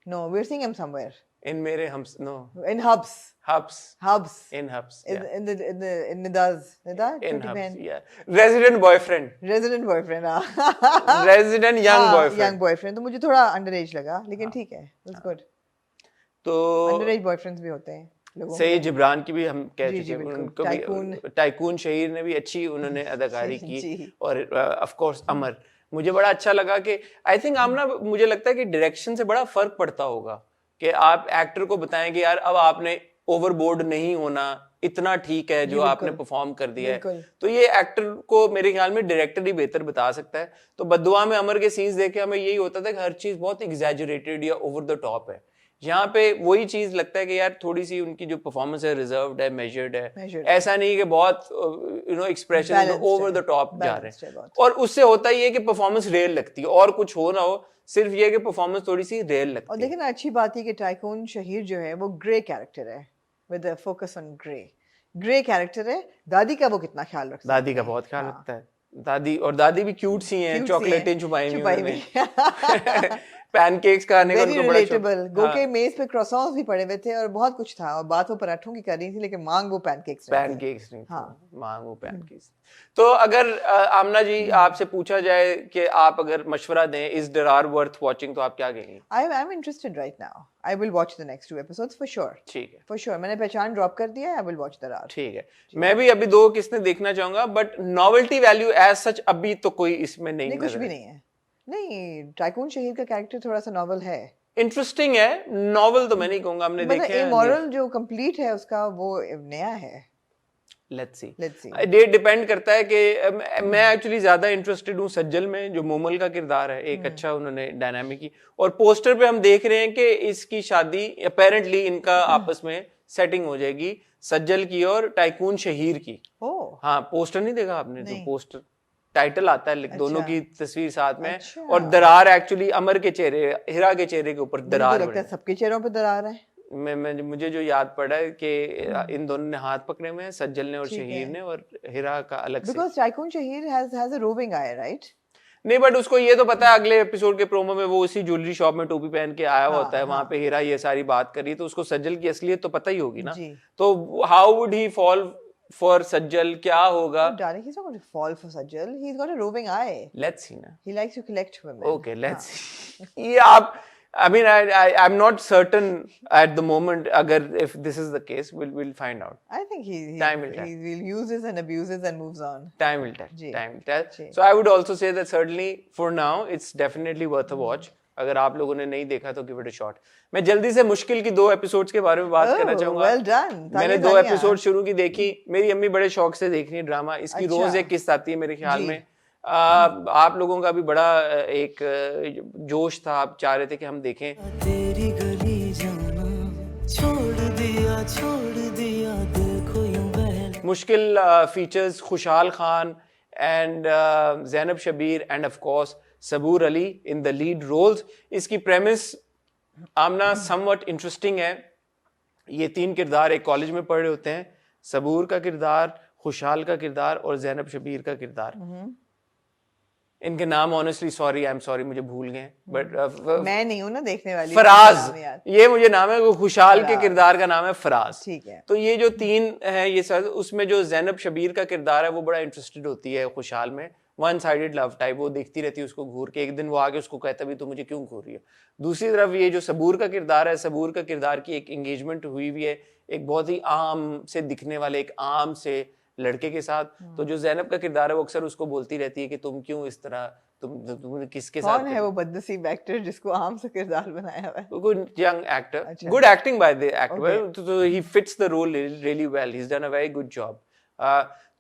No, we're seeing him somewhere.
In Mere Hums, no.
In Hubs.
Hubs.
Hubs.
In Hubs,
In,
yeah.
in Nidaz. Nida?
In
Choti
Hubs,
behan.
yeah. Resident boyfriend.
Resident boyfriend, हाँ.
Resident young boyfriend.
Young boyfriend. तो मुझे थोड़ा under as लगा, लेकिन ठीक है, it's good.
तो
under as boyfriends भी होते हैं लोगों
सही
के।
जिब्रान की भी हम कह
जी,
चुके
जी,
हैं,
बिल्कुल।
उनको
टाइकून।
भी टाइकून शहीर ने भी अच्छी उन्होंने अदाकारी
जी।
की, और ऑफ कोर्स अमर, मुझे बड़ा अच्छा लगा कि आई थिंक आमना, मुझे लगता है कि डायरेक्शन से बड़ा फर्क पड़ता होगा कि आप एक्टर को बताएं कि यार अब आपने ओवरबोर्ड नहीं होना, इतना ठीक है जो आपने परफॉर्म कर दिया है, तो ये एक्टर को मेरे ख्याल में डायरेक्टर ही बेहतर बता सकता है। तो बद्दुआ में अमर के सीन्स देख के हमें यही होता था कि हर चीज बहुत एग्जैजरेटेड या ओवर द टॉप है, यहाँ पे वही चीज लगता है कि यार थोड़ी सी उनकी जो परफॉर्मेंस है रिजर्व्ड है, मेजर्ड है, ऐसा नहीं कि बहुत you know expression over the top जा रहे हैं, और उससे होता ही है कि परफॉर्मेंस रियल लगती है, और कुछ हो ना हो, सिर्फ ये कि परफॉर्मेंस थोड़ी सी रियल लगती है।
और देखिए ना, अच्छी बात है कि टाइकून शहीर जो है वो ग्रे कैरेक्टर है, with a focus on grey character है। दादी का वो कितना ख्याल रखता है?
दादी का बहुत ख्याल रखता है, दादी भी क्यूट सी हैं, चॉकलेटें छुपाई हुई हैं पैनकेक्स खाने का उनको बड़ा शौक।
गो के मेज पे क्रॉसॉन्स भी पड़े हुए थे और बहुत कुछ था, और बात वो पराठों की कर रही थी, लेकिन मांग वो पैनकेक्स
नहीं, हाँ, मांग वो पैनकेक्स। तो अगर आमना जी आपसे पूछा जाए कि आप अगर मशवरा दें, इज दरार वर्थ वॉचिंग, तो आप क्या कहेंगे?
I am interested right now, I will watch the next 2 episodes for sure.
ठीक है,
फॉर श्योर, मैंने पहचान ड्रॉप कर दिया है, आई विल वॉच दरार।
ठीक है, मैं भी अभी 2 किस्तें देखना चाहूंगा, but novelty value as such अभी तो कोई इसमें नहीं,
कुछ भी नहीं है। नहीं, टाइकून शहीर का कैरेक्टर थोड़ा सा नॉवल है,
इंटरेस्टिंग है, नॉवल तो मैं नहीं कहूंगा, हमने देखे हैं,
इमोरल जो कंप्लीट है उसका वो नया है।
Let's see
Let's see.
Day depend करता है कि मैं एक्चुअली ज्यादा इंटरेस्टेड हूँ सज्जल में, जो मोमल का किरदार है, एक अच्छा उन्होंने डायनामिक की, और पोस्टर पे हम देख रहे हैं कि इसकी शादी अपेरेंटली इनका आपस में सेटिंग हो जाएगी, सज्जल की और टाइकून शहीर की। हाँ, पोस्टर नहीं देखा आपने? तो पोस्टर टाइटल आता है, दोनों की तस्वीर साथ में, और दरार एक्चुअली अमर के चेहरे, हिरा के चेहरे के ऊपर दरार,
लगता है सबके चेहरों पे दरार है।
मुझे जो याद पड़ा है कि इन दोनों ने हाथ पकड़े हुए हैं, सज्जल ने और शहीर ने, और हिरा का अलग से,
because tycoon Shaheer has a roving eye, right?
नहीं, बट उसको ये तो पता है अगले एपिसोड के प्रोमो में वो उसी ज्वेलरी शॉप में टोपी पहन के आया होता है, वहां पे हीरा ये सारी बात करी, तो उसको सज्जल की असलियत तो पता ही होगी ना, तो how would he fall for सज्जल, क्या होगा?
Darling, he's not going to fall for Sajjal. He's got a roving eye.
Let's see ना.
He likes to collect women.
Okay, let's see. ये आप, I mean, I'm not certain at the moment. अगर if this is the case, we'll find out.
I think he will uses and abuses and moves on.
Time will tell. Time will tell. So I would also say that certainly for now it's definitely worth a watch. अगर आप लोगों ने नहीं देखा तो give it a shot. मैं जल्दी से मुश्किल की 2 एपिसोड्स के बारे में बात करना चाहूंगा।
Well done.
मैंने 2 एपिसोड शुरू की देखी, मेरी अम्मी बड़े शौक से देख रही है ड्रामा, इसकी रोज एक किस्त आती है मेरे ख्याल में। आप लोगों का भी बड़ा एक जोश था, आप चाह रहे थे कि हम देखें।
तेरी गली जाना छोड़ दिया देखो यूं बहल।
Mushkil features Khushhal Khan and Zainab Shabbir and of course Saboor Ali in the lead roles. इसकी प्रेमिस आमना समवट इंटरेस्टिंग है। ये 3 किरदार एक कॉलेज में पढ़ रहे होते हैं, सबूर का किरदार, खुशहाल का किरदार और ज़ैनब शबीर का किरदार। इनके नाम honestly sorry, I am sorry, मुझे भूल गए, बट
मैं नहीं हूं ना देखने वाली।
फराज, ये मुझे नाम है, खुशहाल के किरदार का नाम है फराज।
ठीक है।
तो ये जो 3 है, ये सब, उसमें जो ज़ैनब शबीर का किरदार है वो बड़ा इंटरेस्टेड होती है खुशहाल में, वन साइडेड लव टाइप, वो देखती रहती है उसको घूर के, एक दिन वो आके उसको कहता भी तो मुझे क्यों घूर रही है। दूसरी तरफ ये जो सबूर का किरदार है, सबूर का किरदार की एक एंगेजमेंट हुई हुई है एक बहुत ही आम से दिखने वाले एक आम से लड़के के साथ। तो जो ज़ैनब का किरदार है वो अक्सर उसको बोलती रहती है कि तुम क्यों इस तरह तुमने किसके साथ
कौन है वो बदनसीब एक्टर जिसको आम सा किरदार बनाया हुआ है?
गुड यंग एक्टर,
अच्छा।
Good acting by the actor, तो he fits the role really well, he has done a very good job.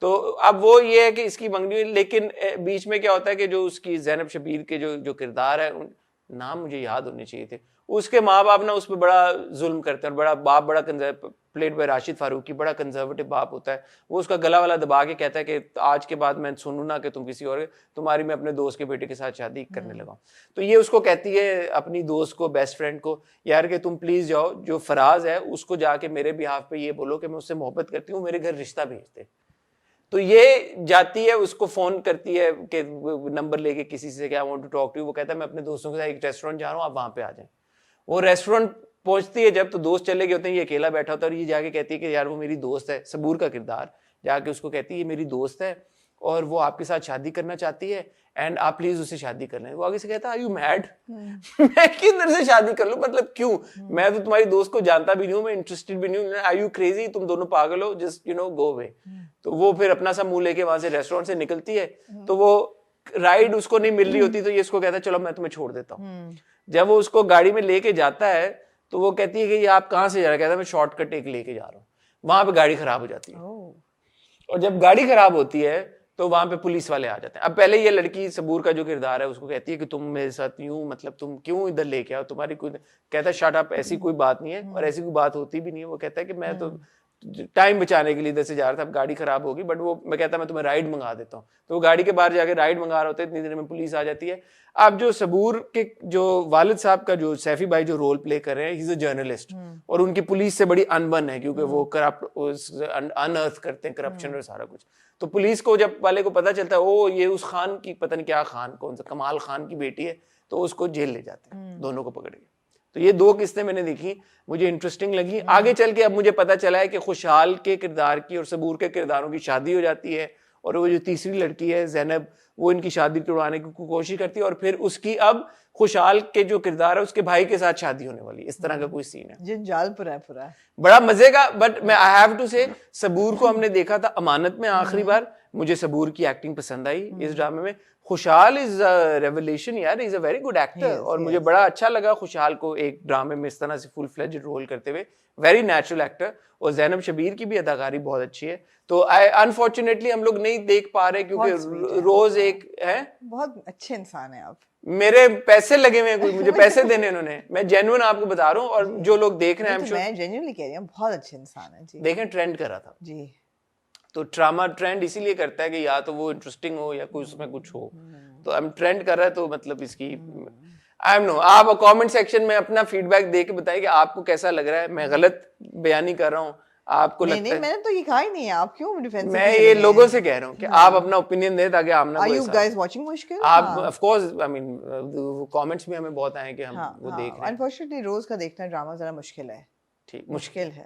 तो अब वो ये है कि इसकी मंगनी हुई, लेकिन बीच में क्या होता है कि जो उसकी ज़ैनब शबीर के जो किरदार है, नाम मुझे याद होने चाहिए थे, उसके माँ बाप ना उस पर बड़ा जुल्म करते हैं, और बड़ा बाप बड़ा प्लेड बाय राशिद फारूकी, बड़ा कंजर्वेटिव बाप होता है। वो उसका गला वाला दबा के कहता है कि आज के बाद मैं सुनूं ना कि तुम किसी और, तुम्हारी मैं अपने दोस्त के बेटे के साथ शादी करने लगा। तो ये उसको कहती है अपनी दोस्त को, बेस्ट फ्रेंड को, यार कि तुम प्लीज जाओ, जो फराज है उसको जाके मेरे बिहाफ पे ये बोलो कि मैं उससे मोहब्बत करती हूँ, मेरे घर रिश्ता भेज दे। तो ये जाती है, उसको फोन करती है कि नंबर लेके किसी से, क्या I want to talk to you. वो कहता है मैं अपने दोस्तों के साथ एक रेस्टोरेंट जा रहा हूँ, आप वहां पे आ जाएं। वो रेस्टोरेंट पहुंचती है जब, तो दोस्त चले गए होते हैं, ये अकेला बैठा होता है, और ये जाके कहती है कि यार वो मेरी दोस्त है, सबूर का किरदार जाके उसको कहती है ये मेरी दोस्त है और वो आपके साथ शादी करना चाहती है, एंड आप प्लीज उससे शादी कर लें। वो आगे से कहता है आर यू मैड, मैं किधर से शादी कर लूं, मतलब क्यों, मैं तो तुम्हारी दोस्त को जानता भी नहीं हूं, मैं इंटरेस्टेड भी नहीं हूं, आर यू क्रेजी, तुम दोनों पागल हो, जस्ट गो अवे। तो वो फिर अपना सा मुंह लेके वहां से रेस्टोरेंट से निकलती है, तो वो राइड उसको नहीं मिल रही होती, तो ये इसको कहता है चलो मैं तुम्हें छोड़ देता हूँ। जब वो उसको गाड़ी में लेके जाता है तो वो कहती है कि ये आप कहाँ से जा रहे हैं, कहता है मैं शॉर्टकट एक लेके जा रहा हूँ। वहां पे गाड़ी खराब हो जाती है, और जब गाड़ी खराब होती है तो वहां पे पुलिस वाले आ जाते हैं। अब पहले ये लड़की सबूर का जो किरदार है उसको कहती है कि तुम मेरे साथ यूं, मतलब तुम क्यों इधर लेके आओ, तुम्हारी कोई, कहता है शट अप, ऐसी कोई बात नहीं है, और ऐसी कोई बात होती भी नहीं है। वो कहता है कि मैं तो टाइम बचाने के लिए इधर से जा रहा था, अब गाड़ी खराब होगी, बट वो मैं कहता मैं तुम्हें राइड मंगा देता हूँ। तो वो गाड़ी के बाहर जाके राइड मंगा रहा होता है, इतनी देर में पुलिस आ जाती है। अब जो सबूर के जो वालिद साहब का जो सैफी भाई जो रोल प्ले कर रहे हैं, ही इज अ जर्नलिस्ट, और उनकी पुलिस से बड़ी अनबन है क्योंकि वो करप्ट अनअर्थ करते हैं करप्शन और सारा कुछ। तो पुलिस को जब वाले को पता चलता है ओ ये उस खान की, पता नहीं क्या खान, कौन सा कमाल खान की बेटी है, तो उसको जेल ले जाते हैं दोनों को पकड़ के। तो ये दो किस्तें मैंने देखी, मुझे इंटरेस्टिंग लगी। आगे चल के अब मुझे पता चला है कि खुशहाल के किरदार की और सबूर के किरदारों की शादी हो जाती है, और वो जो तीसरी लड़की है ज़ैनब, वो इनकी शादी तोड़वाने की कोशिश करती है, और फिर उसकी अब खुशहाल के जो किरदार है उसके भाई के साथ शादी होने वाली, इस तरह का कोई सीन है।
जंजाल पूरा
बड़ा मजे का। बट मैं आई हैव टू से, सबूर को हमने देखा था अमानत में आखिरी बार, मुझे सबूर की एक्टिंग पसंद आई इस ड्रामे में। खुशहाल इज रेवलेशन यार, is a very good actor, और मुझे बड़ा अच्छा लगा खुशहाल को एक ड्रामे में इस तरह से फुल फ्लेज्ड रोल करते हुए, वेरी नेचुरल एक्टर। और ज़ैनब शबीर की भी अदाकारी बहुत अच्छी है। तो अनफॉर्चुनेटली हम लोग नहीं देख पा रहे क्योंकि रोज एक है,
बहुत अच्छे इंसान है आप,
मेरे पैसे लगे हुए हैं, कोई मुझे पैसे देने उन्होंने, मैं जेन्युइन आपको बता रहा हूँ, और जो लोग देख रहे हैं
मैं जेन्युइनली कह रही हूँ, बहुत अच्छे इंसान है जी।
देखें ट्रेंड कर रहा था
जी,
तो ड्रामा ट्रेंड इसीलिए करता है कि या तो वो इंटरेस्टिंग हो या कोई उसमें कुछ हो, तो हम ट्रेंड कर रहा है, तो मतलब इसकी आई एम नो। आप कमेंट सेक्शन में अपना फीडबैक दे के बताइए कि आपको कैसा लग रहा है, मैं गलत बयानी कर रहा हूँ, आपको लगता है?
मैंने तो ये कहा ही नहीं है, आप क्यों डिफेंसिव?
मैं ये लोगों से कह रहा हूँ कि आप अपना ओपिनियन दें ताकि हम ना,
Are you guys watching मुश्किल?
आप of course, I mean comments में हमें बहुत आए कि हम वो देख रहे हैं।
अनफॉर्चुनेटली रोज का देखना ड्रामा जरा मुश्किल है,
ठीक,
मुश्किल है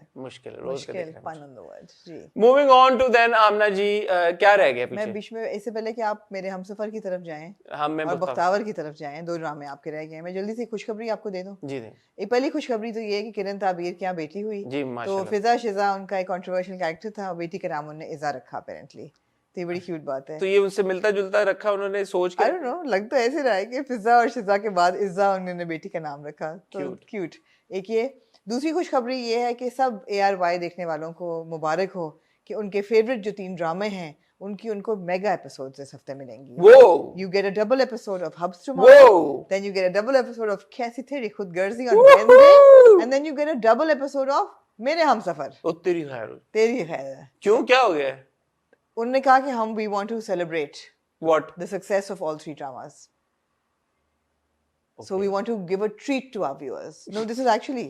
रोज का देखना।
pun on the word, जी।
Moving on to then Amna ji, क्या रह गया पीछे?
मैं बीच में, इससे पहले कि आप मेरे हमसफर की तरफ जाएं
हम
और बख्तावर की तरफ जाएं, दो ड्रामे आपके रह गए हैं, मैं जल्दी से खुशखबरी आपको दे दूं।
जी जी।
एक पहली खुशखबरी तो ये है कि किरण ताबीर की यहाँ बेटी हुई,
जी
तो
माशाल्लाह।
फिजा शिजा उनका एक कंट्रोवर्शियल कैरेक्टर था, बेटी का नाम उन्होंने इज़ा रखा अपेरेंटली, तो ये बड़ी क्यूट बात है।
तो ये उनसे मिलता जुलता रखा उन्होंने सोच के?
आई डोंट नो, लग तो ऐसे रहा है कि फिजा और शिजा के बाद इज़ा उन्होंने बेटी का नाम रखा, तो क्यूट। एक ये, दूसरी खुशखबरी ये है कि सब ARY देखने वालों को मुबारक हो कि उनके फेवरेट जो 3 ड्रामे हैं उनको मेगा एपिसोड्स इस हफ्ते मिलेंगी।
वो
You get a double episode of Hubs tomorrow, then you get a double episode of कैसी तेरी खुदगर्जी on Wednesday, and then you get a double episode of मेरे हमसफर।
तेरी खैर हो।
तेरी खैर है।
क्यों, क्या हो गया?
उन्होंने कहा कि हम we want to celebrate
What?
the success of all 3 dramas. So we want to give a treat to our viewers. No, this is actually,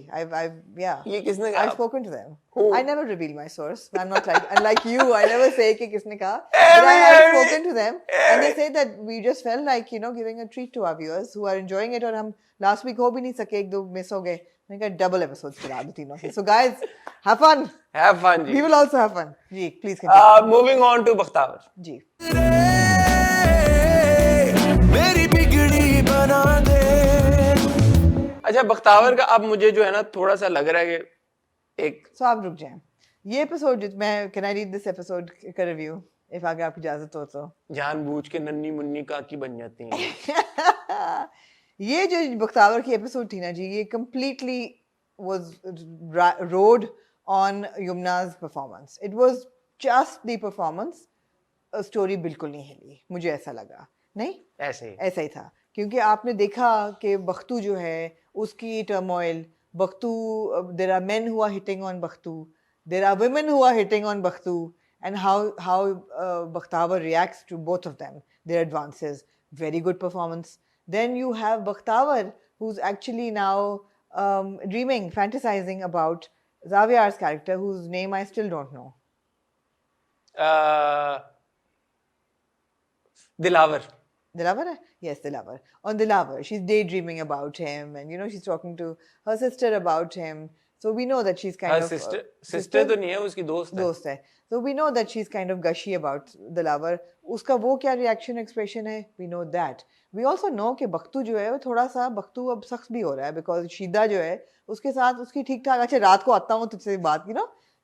yeah.
ये किसने कहा?
I've spoken to them.
Who?
I never reveal my source. I'm not like, unlike you, I never say कि किसने कहा. But I have spoken to them, and they say that we just felt like, giving a treat to our viewers who are enjoying it. और हम last week हो भी नहीं सके, 1-2 miss हो गए. मैंने कहा double episodes करा दो तीनों से. So guys, have fun.
Have fun ji.
We will also have fun. Ji, please continue.
Moving on to Bakhtawar
जी।
मेरी बिगड़ी बना दे।
अच्छा, बख्तावर का अब मुझे जो है ना थोड़ा सा लग रहा है कि एक,
So आप रुक जाएं। ये एपिसोड मैं, can I read this episode का रिव्यू? if अगर आपकी इजाजत हो तो
जानबूझ के नन्ही मुन्नी काकी बन जाती हैं।
ये जो बख्तावर की एपिसोड थी ना जी, ये completely was rode on Yumna's performance. It was just the performance. Story बिल्कुल नहीं हिली, मुझे ऐसा लगा। नहीं, ऐसा ही था, क्योंकि आपने देखा कि बख्तू जो है उसकी turmoil, Bakhtu, there are men who are hitting on Bakhtu, there are women who are hitting on Bakhtu, and how Bakhtavar reacts to both of them, their advances. Very good performance. Then you have Bakhtavar, who's actually now dreaming, fantasizing about Zaviar's character, whose name I still don't know.
Dilawar.
Dilawar? Yes, Dilawar. On Dilawar, she's daydreaming about him, and she's talking to her sister about him. So we know that she's kind of
sister तो नहीं है, उसकी दोस्त
है. So we know that she's kind of gushy about Dilawar. उसका वो क्या reaction expression है? We know that. We also know कि बख्तू जो है वो थोड़ा सा बख्तू अब सख्त भी हो रहा है, because शीदा जो है उसके साथ उसकी ठीक ठाक, अच्छा रात को आता हूँ तुझसे बात की,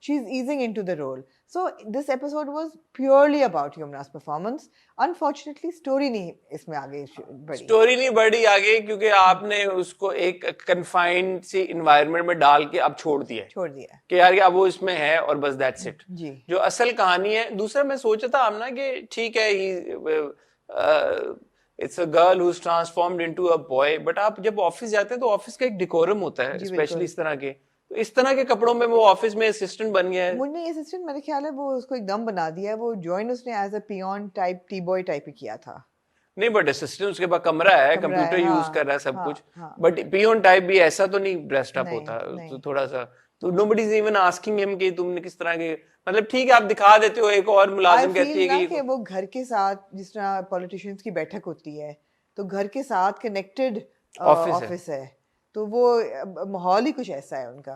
she's easing into the role. So this episode was purely about Yumna's performance. Unfortunately, story नहीं इसमें आगे बढ़ी.
स्टोरी नहीं बढ़ी आगे, क्योंकि आपने उसको एक confined सी environment में डाल के अब छोड़ दिया कि यार अब वो इसमें है और बस that's it.
जी.
जो असल कहानी है. दूसरा मैं सोचा था आमना कि ठीक है, it's a girl who's transformed into a boy, but आप जब ऑफिस जाते हैं तो ऑफिस का एक decorum होता है, especially इस तरह के. तो इस तरह के कपड़ों में वो ऑफिस में असिस्टेंट बन गया है.
मुन्नी असिस्टेंट मेरे ख्याल है वो उसको एकदम बना दिया है, वो ज्वाइन उसने as a peon type, tea boy type ही किया था.
नहीं, बट असिस्टेंट उसके पास कमरा है, कंप्यूटर यूज कर रहा है, सब कुछ. बट पियोन टाइप भी ऐसा तो नहीं ड्रेस्ड अप होता, तो थोड़ा सा. तो nobody is even asking him कि तुमने किस तरह के, मतलब ठीक है आप दिखा देते हो. एक और मुलाजिम कहती है
कि वो घर के साथ, जिस तरह पॉलिटिशियंस की बैठक होती है तो घर के साथ कनेक्टेड ऑफिस है, तो वो माहौल ही कुछ ऐसा है उनका.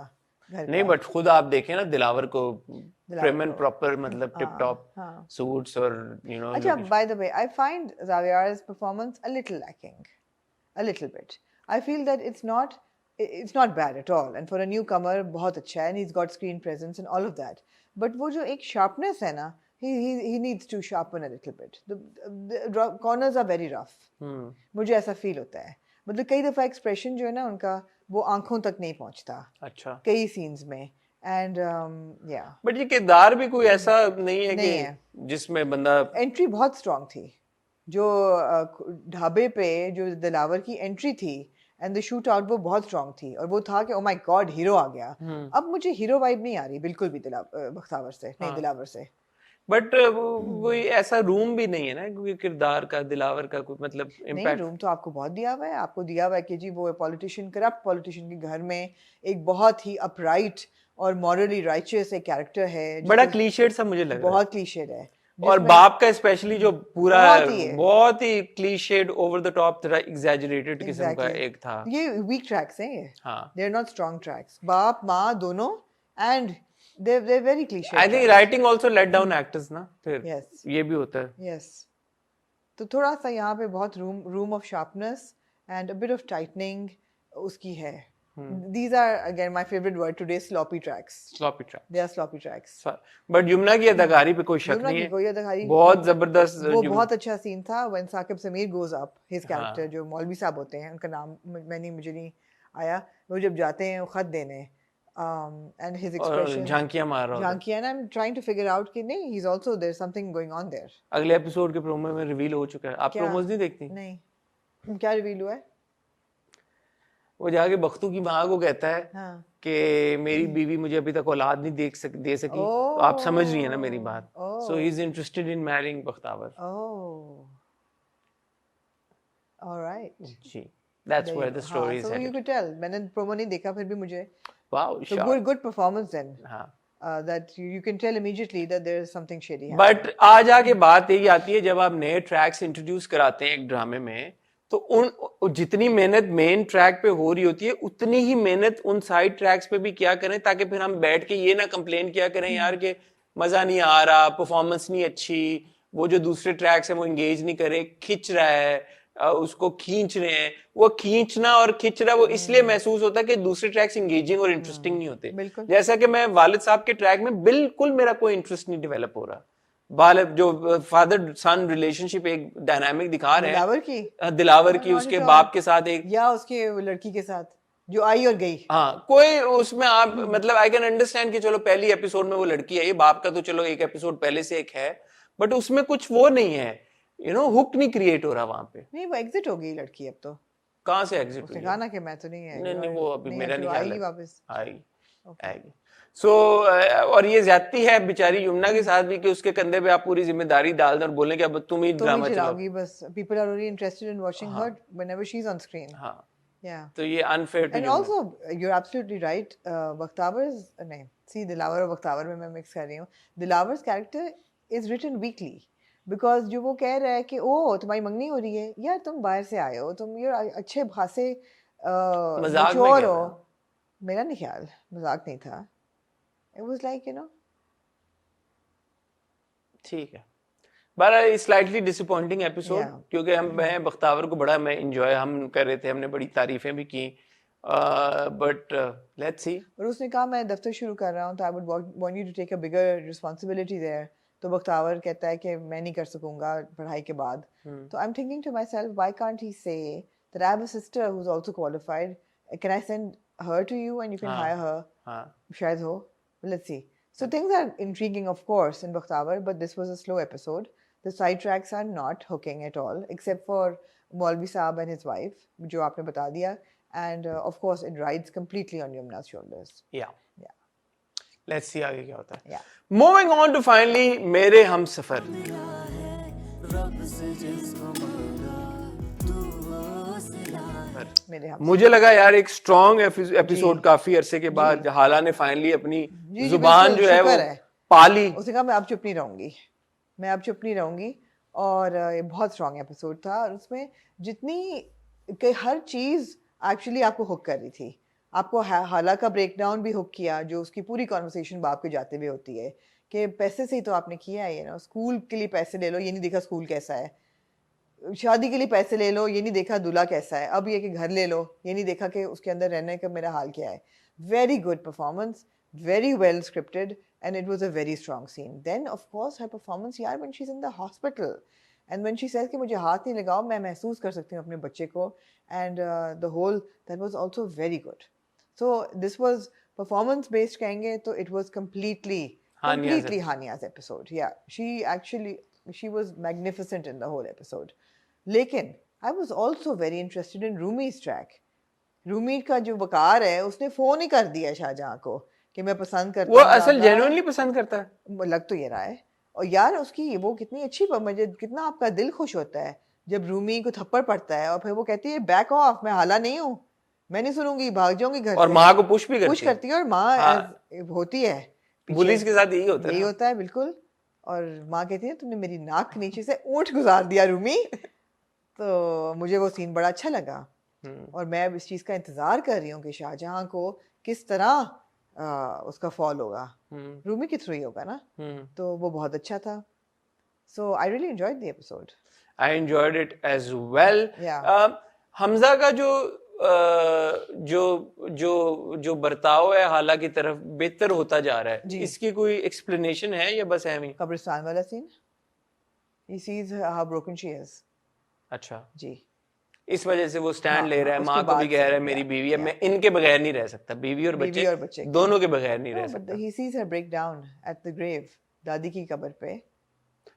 नहीं, बट खुद आप देखें ना दिलावर को प्रिम एंड प्रॉपर, मतलब टिप टॉप सूट्स और
अच्छा, by the way I find Zaviar's performance a little lacking, a little bit. I feel that it's not bad at all, and for a newcomer बहुत अच्छा है, and he's got screen presence and all of that. But वो जो एक sharpness है ना, he needs to sharpen a little bit. The corners are very rough. मुझे ऐसा फील होता है. मतलब कई दफा एक्सप्रेशन जो है ना उनका, वो आंखों तक नहीं पहुंचता. अच्छा. कई सीन्स में. एंड या
बट ये किरदार भी कोई ऐसा नहीं है कि जिसमें बंदा.
एंट्री बहुत स्ट्रांग थी, जो ढाबे पे जो दिलावर की एंट्री थी एंड द शूट आउट, वो बहुत स्ट्रांग थी, और वो था कि ओ माय गॉड हीरो आ गया. अब मुझे हीरो वाइब नहीं आ रही बिल्कुल भी बख्तावर से, नहीं दिलावर से.
बट वो ऐसा रूम भी नहीं है ना, क्योंकि किरदार का, दिलावर का कोई मतलब इम्पैक्ट.
नहीं, रूम तो आपको बहुत दिया हुआ है. आपको दिया हुआ है कि जी वो पॉलिटिशियन, करप्ट पॉलिटिशियन के घर में एक बहुत ही अपराइट और मॉरली राइचियस एक कैरेक्टर है.
बड़ा क्लीशेड सा मुझे लगा.
बहुत क्लीशेड है.
और बाप का स्पेशली जो पूरा बहुत ही क्लीशेड, ओवर द टॉप, थोड़ा एग्जैजरेटेड किस्म का एक था.
ये वीक ट्रैक्स हैं ये. They are not strong tracks. बाप माँ दोनों, and they're very cliche.
I think writing also let down actors ना, फिर
yes.
ये भी होता है.
Yes. तो थोड़ा सा यहाँ पे बहुत room of sharpness and a bit of tightening उसकी है. These are again my favorite word today, sloppy tracks.
Sloppy tracks.
They are sloppy tracks.
But Yamuna की अदाकारी पे कोई शक नहीं है. बहुत जबरदस्त.
वो बहुत अच्छा सीन था when Saqib Samir goes up, his character जो मौलवी साहब होते हैं, उनका नाम मुझे नहीं आया, वो जब जाते हैं खत देने, and his expression,
झांकियां मार रहा होता
है. I'm trying to figure out कि नहीं, he's also, there's something going on there.
अगले एपिसोड के प्रोमो में रिवील हो चुका है. आप प्रोमोस नहीं देखती?
नहीं. क्या रिवील हुआ है?
वो जाके बख्तू की माँ को कहता है कि मेरी बीवी मुझे अभी तक औलाद नहीं दे सकी. तो आप समझ रही है ना मेरी बात. So he is interested in marrying Bakhtawar.
All right.
जी. That's where the story is
headed. So you could tell. मैंने प्रोमो नहीं देखा, फिर भी मुझे.
Wow,
so good performance then. That you can tell immediately that there is something shady.
But आज आके बात यही आती है, जब आप नए ट्रैक्स इंट्रोड्यूस कराते हैं एक ड्रामे में, तो उन जितनी मेहनत मेन ट्रैक पे हो रही होती है, उतनी ही मेहनत उन साइड ट्रैक्स पे भी क्या करें, ताकि फिर हम बैठ के ये ना कंप्लेन किया करें यार कि मजा नहीं आ रहा, परफॉर्मेंस नहीं अच्छी, वो जो दूसरे ट्रैक्स हैं वो एंगेज नहीं करे, खिंच रहा है, उसको खींच रहे हैं. वो खींचना और खिंच रहा, वो इसलिए महसूस होता है कि दूसरे ट्रैक्स एंगेजिंग और इंटरेस्टिंग नहीं होते. जैसा कि मैं वालिद साहब के ट्रैक में बिल्कुल मेरा कोई इंटरेस्ट नहीं डेवलप हो रहा. बाल जो फादर सन रिलेशनशिप एक डायनामिक दिखा रहे
दिलावर की
हैं दिलावर की
not
उसके
at all.
बाप के साथ एक
या उसके लड़की के साथ जो आई और गई
हाँ कोई उसमें आप मतलब आई कैन अंडरस्टैंड कि चलो पहली एपिसोड में वो लड़की है, ये बाप का तो चलो एक एपिसोड पहले से एक है, बट उसमें कुछ वो नहीं है, हुक नहीं क्रिएट हो रहा वहां पे।
नहीं, वो एग्जिट हो गई लड़की अब तो।
कहाँ से एग्जिट
उसने
हुई
कहा ना कि मैं तो नहीं है।
नहीं वो अभी मेरा
फिर
नहीं ख्याल
आएगी
है।
वापस।
आएगी आएगी। सो और ये ज्यादती है बेचारी यमुना के साथ भी कि उसके कंधे पे आप पूरी जिम्मेदारी डाल दें और बोलें कि अब तुम ही
तुम ही
ड्रामा चलाओ।
चलाओगी बस। People are only interested in watching her whenever she is on screen.
हाँ
Yeah.
तो ये unfair to
And also, you're absolutely right. Bakhtawar's नहीं, see दिलावर और बख्तावर में मैं मिक्स कर रही हूँ। दिलावर्स character is written weakly because जो वो कह रहा है कि ओ तुम्हारी मंगनी हो रही है, यार तुम बाहर से आए हो, तुम ये अच्छे खासे
मजाक में
mature
कह
हो।
रहा है।
मेरा नहीं ख्याल, मजाक नहीं था। It was like
ठीक है बड़ा स्लाइटली डिसअपॉइंटिंग एपिसोड
Yeah.
क्योंकि मैं बख्तावर को बड़ा मैं इंजॉय हम कर रहे थे, हमने बड़ी तारीफें भी की, बट लेट्स सी।
और उसने कहा मैं दफ्तर शुरू कर रहा हूँ तो I would want you to take a bigger responsibility there. तो बख्तावर कहता है कि मैं नहीं कर सकूंगा पढ़ाई के बाद। तो I am thinking to myself why can't he say that I have a sister who is also qualified, can I send her to you and you can hire her.
हाँ
शायद हो, let's see. So things are intriguing, of course, in Bakhtavar, but this was a slow episode. The side tracks are not hooking at all, except for Maulvi Saab and his wife, जो आपने बता दिया, and of course it rides completely on Yumna's shoulders.
या
Yeah,
let's see आगे क्या होता है।
yeah.
Moving on to finally Mere हम सफर।
मेरे हम
मुझे लगा यार एक स्ट्रॉन्ग एपिसोड काफी अरसे के बाद हाला ने फाइनली अपनी
जी,
जुबान
बिल्कुल,
जो है वो
शुक्र है।
पाली।
उसने कहा मैं अब चुप नहीं रहूंगी, मैं अब चुप नहीं रहूंगी। और ये बहुत स्ट्रॉन्ग एपिसोड था और उसमें जितनी कि हर चीज़ एक्चुअली आपको हुक कर रही थी। आपको हाला का ब्रेक डाउन भी हुक किया, जो उसकी पूरी कॉन्वर्सेशन बाप के जाते हुए होती है कि पैसे से ही तो आपने किया है, स्कूल के लिए पैसे ले लो, ये नहीं देखा स्कूल कैसा है, शादी के लिए पैसे ले लो, ये नहीं देखा दूल्हा कैसा है, अब ये कि घर ले लो, ये नहीं देखा कि उसके अंदर रहने का मेरा हाल क्या है। Very good performance, very well scripted, and it was a very strong scene. Then of course her performance यार when she's in the hospital and when she says कि मुझे हाथ नहीं लगाओ, मैं महसूस कर सकती हूँ अपने बच्चे को, and the whole that was also very good. So this was performance based कहेंगे तो it was completely Hania's episode. Yeah, she was magnificent in the whole episode. लेकिन I was also very interested in Rumi's track. Rumi का जो वकार है उसने phone ही कर दिया शाहजहां को कि मैं पसंद करता
वो
हूं
असल
दादा।
जेन्युइनली पसंद करता है,
लग तो ये रहा है। और यार उसकी वो कितनी अच्छी, मुझे कितना आपका दिल खुश होता है जब रूमी को थप्पड़ पड़ता है और फिर वो कहती है बैक ऑफ, मैं हाला नहीं हूँ, मैं नहीं सुनूंगी, भाग जाऊंगी घर
और
से।
माँ को पुश भी
पुश करती है और माँ होती है पीछे।
पुलिस के साथ यही होता है
यही
ना।
होता है बिल्कुल। और माँ कहती है तुमने मेरी नाक के नीचे से ऊँट गुजार दिया रूमी। तो मुझे वो सीन बड़ा अच्छा लगा और मैं अब इस चीज़ का इंतज़ार कर रही हूँ कि शाहजहां को किस तरह उसका फॉल होगा। रूमी के थ्रू ही होगा ना, तो वो बहुत अच्छा था। So I really enjoyed the episode.
I enjoyed it as well.
Yeah.
Hamza का जो बर्ताव है हाला की तरफ बेहतर होता जा रहा है,
जी।
इसकी कोई एक्सप्लेनेशन है या बस ऐਵੇਂ ही?
कब्रिस्तान वाला scene, he sees how broken she is।
अच्छा
जी,
इस वजह से वो स्टैंड
हाँ,
ले रहा है,
उसके
माँ को भी
बाद
कह रहा है
से,
मेरी
yeah,
बीवी है,
yeah.
मैं इनके बगैर नहीं रह सकता, बीवी और
बीवी और बच्चे के।
दोनों के बगैर नहीं रह
but
सकता।
he sees her break down at the grave, दादी की कब्र पे।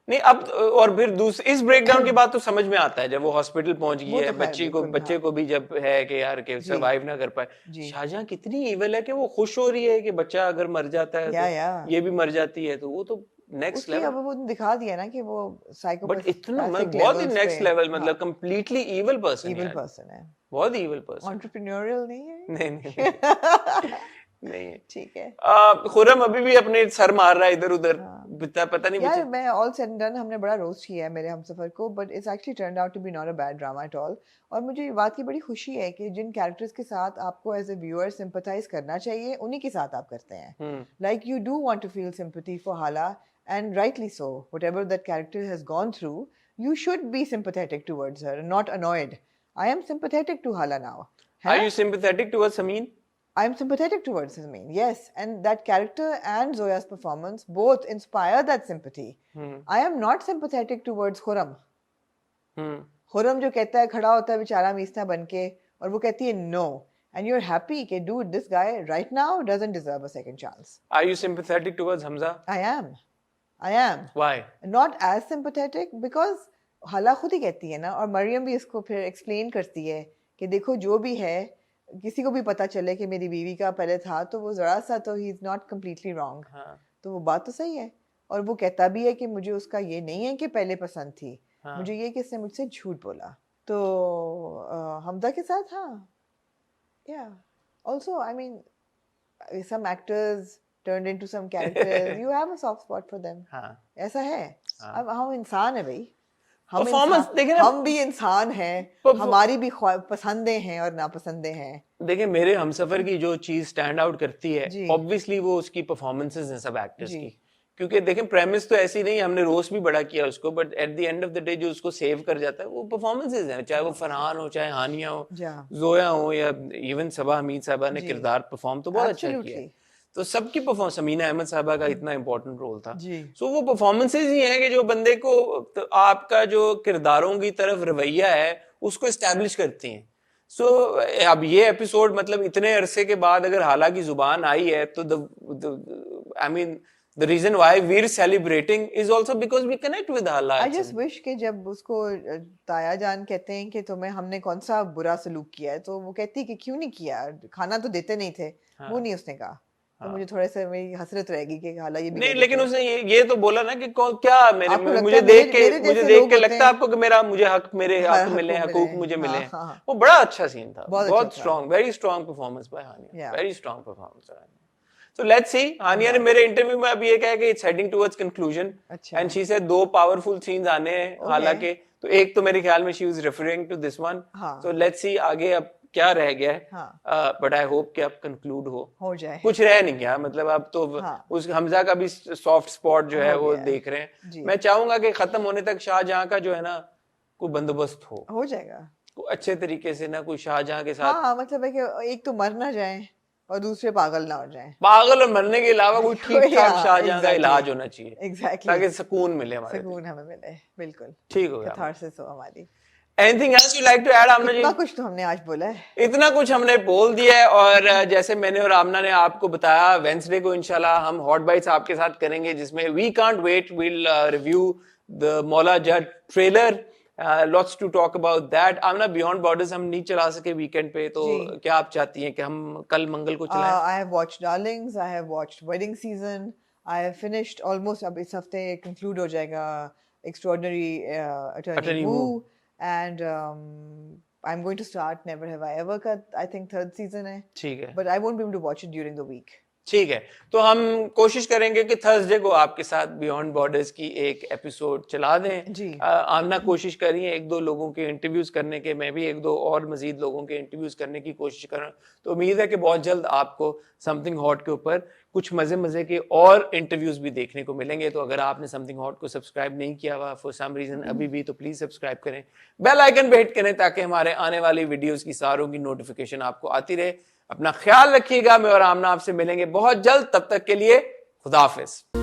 नहीं अब और फिर इस ब्रेकडाउन के बाद तो समझ में आता है जब वो हॉस्पिटल पहुंच गई
वो
है,
तो खैर बिल्कुल,
बच्चे
हाँ।
को भी जब है कि यार के सरवाइव ना कर पाए।
जी।
शाहजहां कितनी इविल है कि वो खुश हो रही है कि बच्चा अगर मर जाता है
या।
तो ये भी मर जाती है, तो वो तो नेक्स्ट
उसकी अब
लेवल।
वो दिखा दिया ना कि वो साइकोपैथ,
बट इतना बहुत ही नेक्स्ट लेवल, मतलब कंप्लीटली इविल पर्सन
इविल
है,
पर्सन है,
बहुत ही इविल पर्सन।
एंटरप्रेन्योरियल नहीं है।
नहीं नहीं है।
ठीक है
खुरम अभी भी अपने सर मार रहा है इधर उधर, पता नहीं
यार,
बच्चे।
मैं ऑल सेड एंड डन हमने बड़ा रोस्ट किया है मेरे हमसफर को, but it's actually turned out to be not a bad drama at all. और मुझे ये बात की बड़ी खुशी है कि जिन कैरेक्टर्स के साथ आपको एज ए व्यूअर सिंपैथाइज करना चाहिए उन्हीं के साथ आप करते हैं। Like you do want to feel sympathy for Hala, and rightly so, whatever that character has gone through, you should be sympathetic towards her, not annoyed. I am sympathetic to Hala now.
Are you sympathetic towards Samin?
I'm sympathetic towards Amin, yes, and that character and Zoya's performance both inspire that sympathy. I am not sympathetic towards Khurram. Khurram जो कहता है, खड़ा होता है बेचारा मीसना बन के, और वो कहती है no, and you're happy कि dude, this guy right now doesn't deserve a second chance.
Are you sympathetic towards Hamza?
I am.
Why?
Not as sympathetic because हाला खुद ही कहती है ना, और मरियम भी इसको फिर एक्सप्लेन करती है कि देखो जो भी है, किसी को भी पता चले कि मेरी बीवी का पहले था तो वो जरा सा तो he is not completely wrong, तो वो बात तो सही है। और वो कहता भी है कि मुझे उसका ये नहीं है कि पहले पसंद थी, मुझे ये कि इसने मुझसे झूठ बोला। तो हमजा के साथ yeah, also I mean some actors turned into some characters, you have a soft spot for them, ऐसा है। अब हम इंसान है भाई,
परफॉर्मेंस देखे ना,
हम भी इंसान हैं, हमारी भी पसंदें हैं और नापसंदें हैं।
देखिए मेरे हमसफर की जो चीज स्टैंड आउट करती है ऑब्वियसली वो उसकी परफॉर्मेंसेस हैं सब एक्टर्स की, क्योंकि देखें प्रेमिस तो ऐसी नहीं, हमने रोस्ट भी बड़ा किया उसको, but at the end of the day जो उसको सेव कर जाता है वो परफॉर्मेंसेस हैं, चाहे वो फरहान हो, चाहे हानिया हो, जोया हो, या इवन सबा हमीद साहबा ने किरदार परफॉर्म तो बहुत अच्छा किया है। तो सबकी परफॉर्मेंस, समीना अहमद साहबा का इतना इंपॉर्टेंट रोल था, सो वो परफॉर्मेंसेज ही हैं कि जो बंदे को तो आपका जो किरदारों की तरफ रवैया है उसको एस्टैब्लिश करती हैं। सो अब ये एपिसोड मतलब इतने अरसे के बाद अगर हाला की जुबान आई है तो I mean the reason why we're celebrating is also because we connect with hala.
I just wish कि जब उसको ताया जान कहते हैं कि तुम्हें हमने कौन सा बुरा सलूक किया है, तो वो कहती कि क्यों नहीं किया, खाना तो देते नहीं थे, वो नहीं उसने कहा। तो मुझे थोड़ा सा मेरी हसरत रहेगी कि हाला ये भी
नहीं, लेकिन उसने ये तो बोला ना कि क्या मुझे देख के लगता है आपको कि मेरे हक मिले, हकूक मुझे मिले। वो बड़ा अच्छा सीन था, बहुत strong, very strong performance by Hania, very strong performance. So let's see, Hania ने मेरे इंटरव्यू में अभी ये कहा कि it's heading towards conclusion, and she said 2 powerful scenes आने हैं हालांकि, तो एक तो मेरे ख्याल में she was referring to this one, so let's see आगे अब क्या रह गया है, but I hope कि अब conclude हो जाए, कुछ रह नहीं गया, मतलब अब तो उस हमजा का भी soft spot जो है वो देख रहे हैं। मैं चाहूंगा कि खत्म होने तक शाहजहां का जो है ना कोई बंदोबस्त हो जाएगा अच्छे तरीके से ना, कोई शाहजहां के साथ, मतलब है कि एक तो मर ना जाए और दूसरे पागल ना हो जाए, पागल और मरने के अलावा कोई ठीक ठाक शाहजहां का इलाज होना चाहिए, ताकि सुकून मिले, हमारे सुकून हमें मिले, बिल्कुल ठीक हो गया, कैथारसिस हो हमारी। Anything else you like to add Amna ji? इतना कुछ तो हमने आज बोला है, इतना कुछ हमने बोल दिया है, और जैसे मैंने और आमना ने आपको बताया, वेडनेसडे को इंशाल्लाह हम हॉट बाइट्स आपके साथ करेंगे, जिसमें we can't wait, will review the Maula Jatt trailer, lots to talk about that. Amna beyond borders हम नहीं चला सके वीकेंड पे, तो क्या आप चाहती हैं कि हम कल मंगल को चलाएं? I have watched Darlings, I have watched Wedding Season, I have finished almost, अब इस हफ्ते कंक्लूड हो जाएगा Extraordinary Attorney Woo, and I'm going to start Never Have I Ever का I think 3rd season है, ठीक है, but I won't be able to watch it during the week. ठीक है, तो हम कोशिश करेंगे कि थर्सडे को आपके साथ बियॉन्ड बॉर्डर्स की एक एपिसोड चला दें जी। आमना कोशिश करिए 1-2 लोगों के इंटरव्यूज करने के, मैं भी 1-2 और मजीद लोगों के इंटरव्यूज करने की कोशिश कर रहा हूँ, तो उम्मीद है कि बहुत जल्द आपको समथिंग हॉट के ऊपर कुछ मजे के और इंटरव्यूज भी देखने को मिलेंगे। तो अगर आपने समथिंग हॉट को सब्सक्राइब नहीं किया हुआ फॉर सम रीजन अभी भी, तो प्लीज सब्सक्राइब करें, बेल आइकन पे हिट करें, ताकि हमारे आने वाली वीडियोस की सारों की नोटिफिकेशन आपको आती रहे। अपना ख्याल रखिएगा, मैं और आमना आपसे मिलेंगे बहुत जल्द, तब तक के लिए खुदा हाफिज।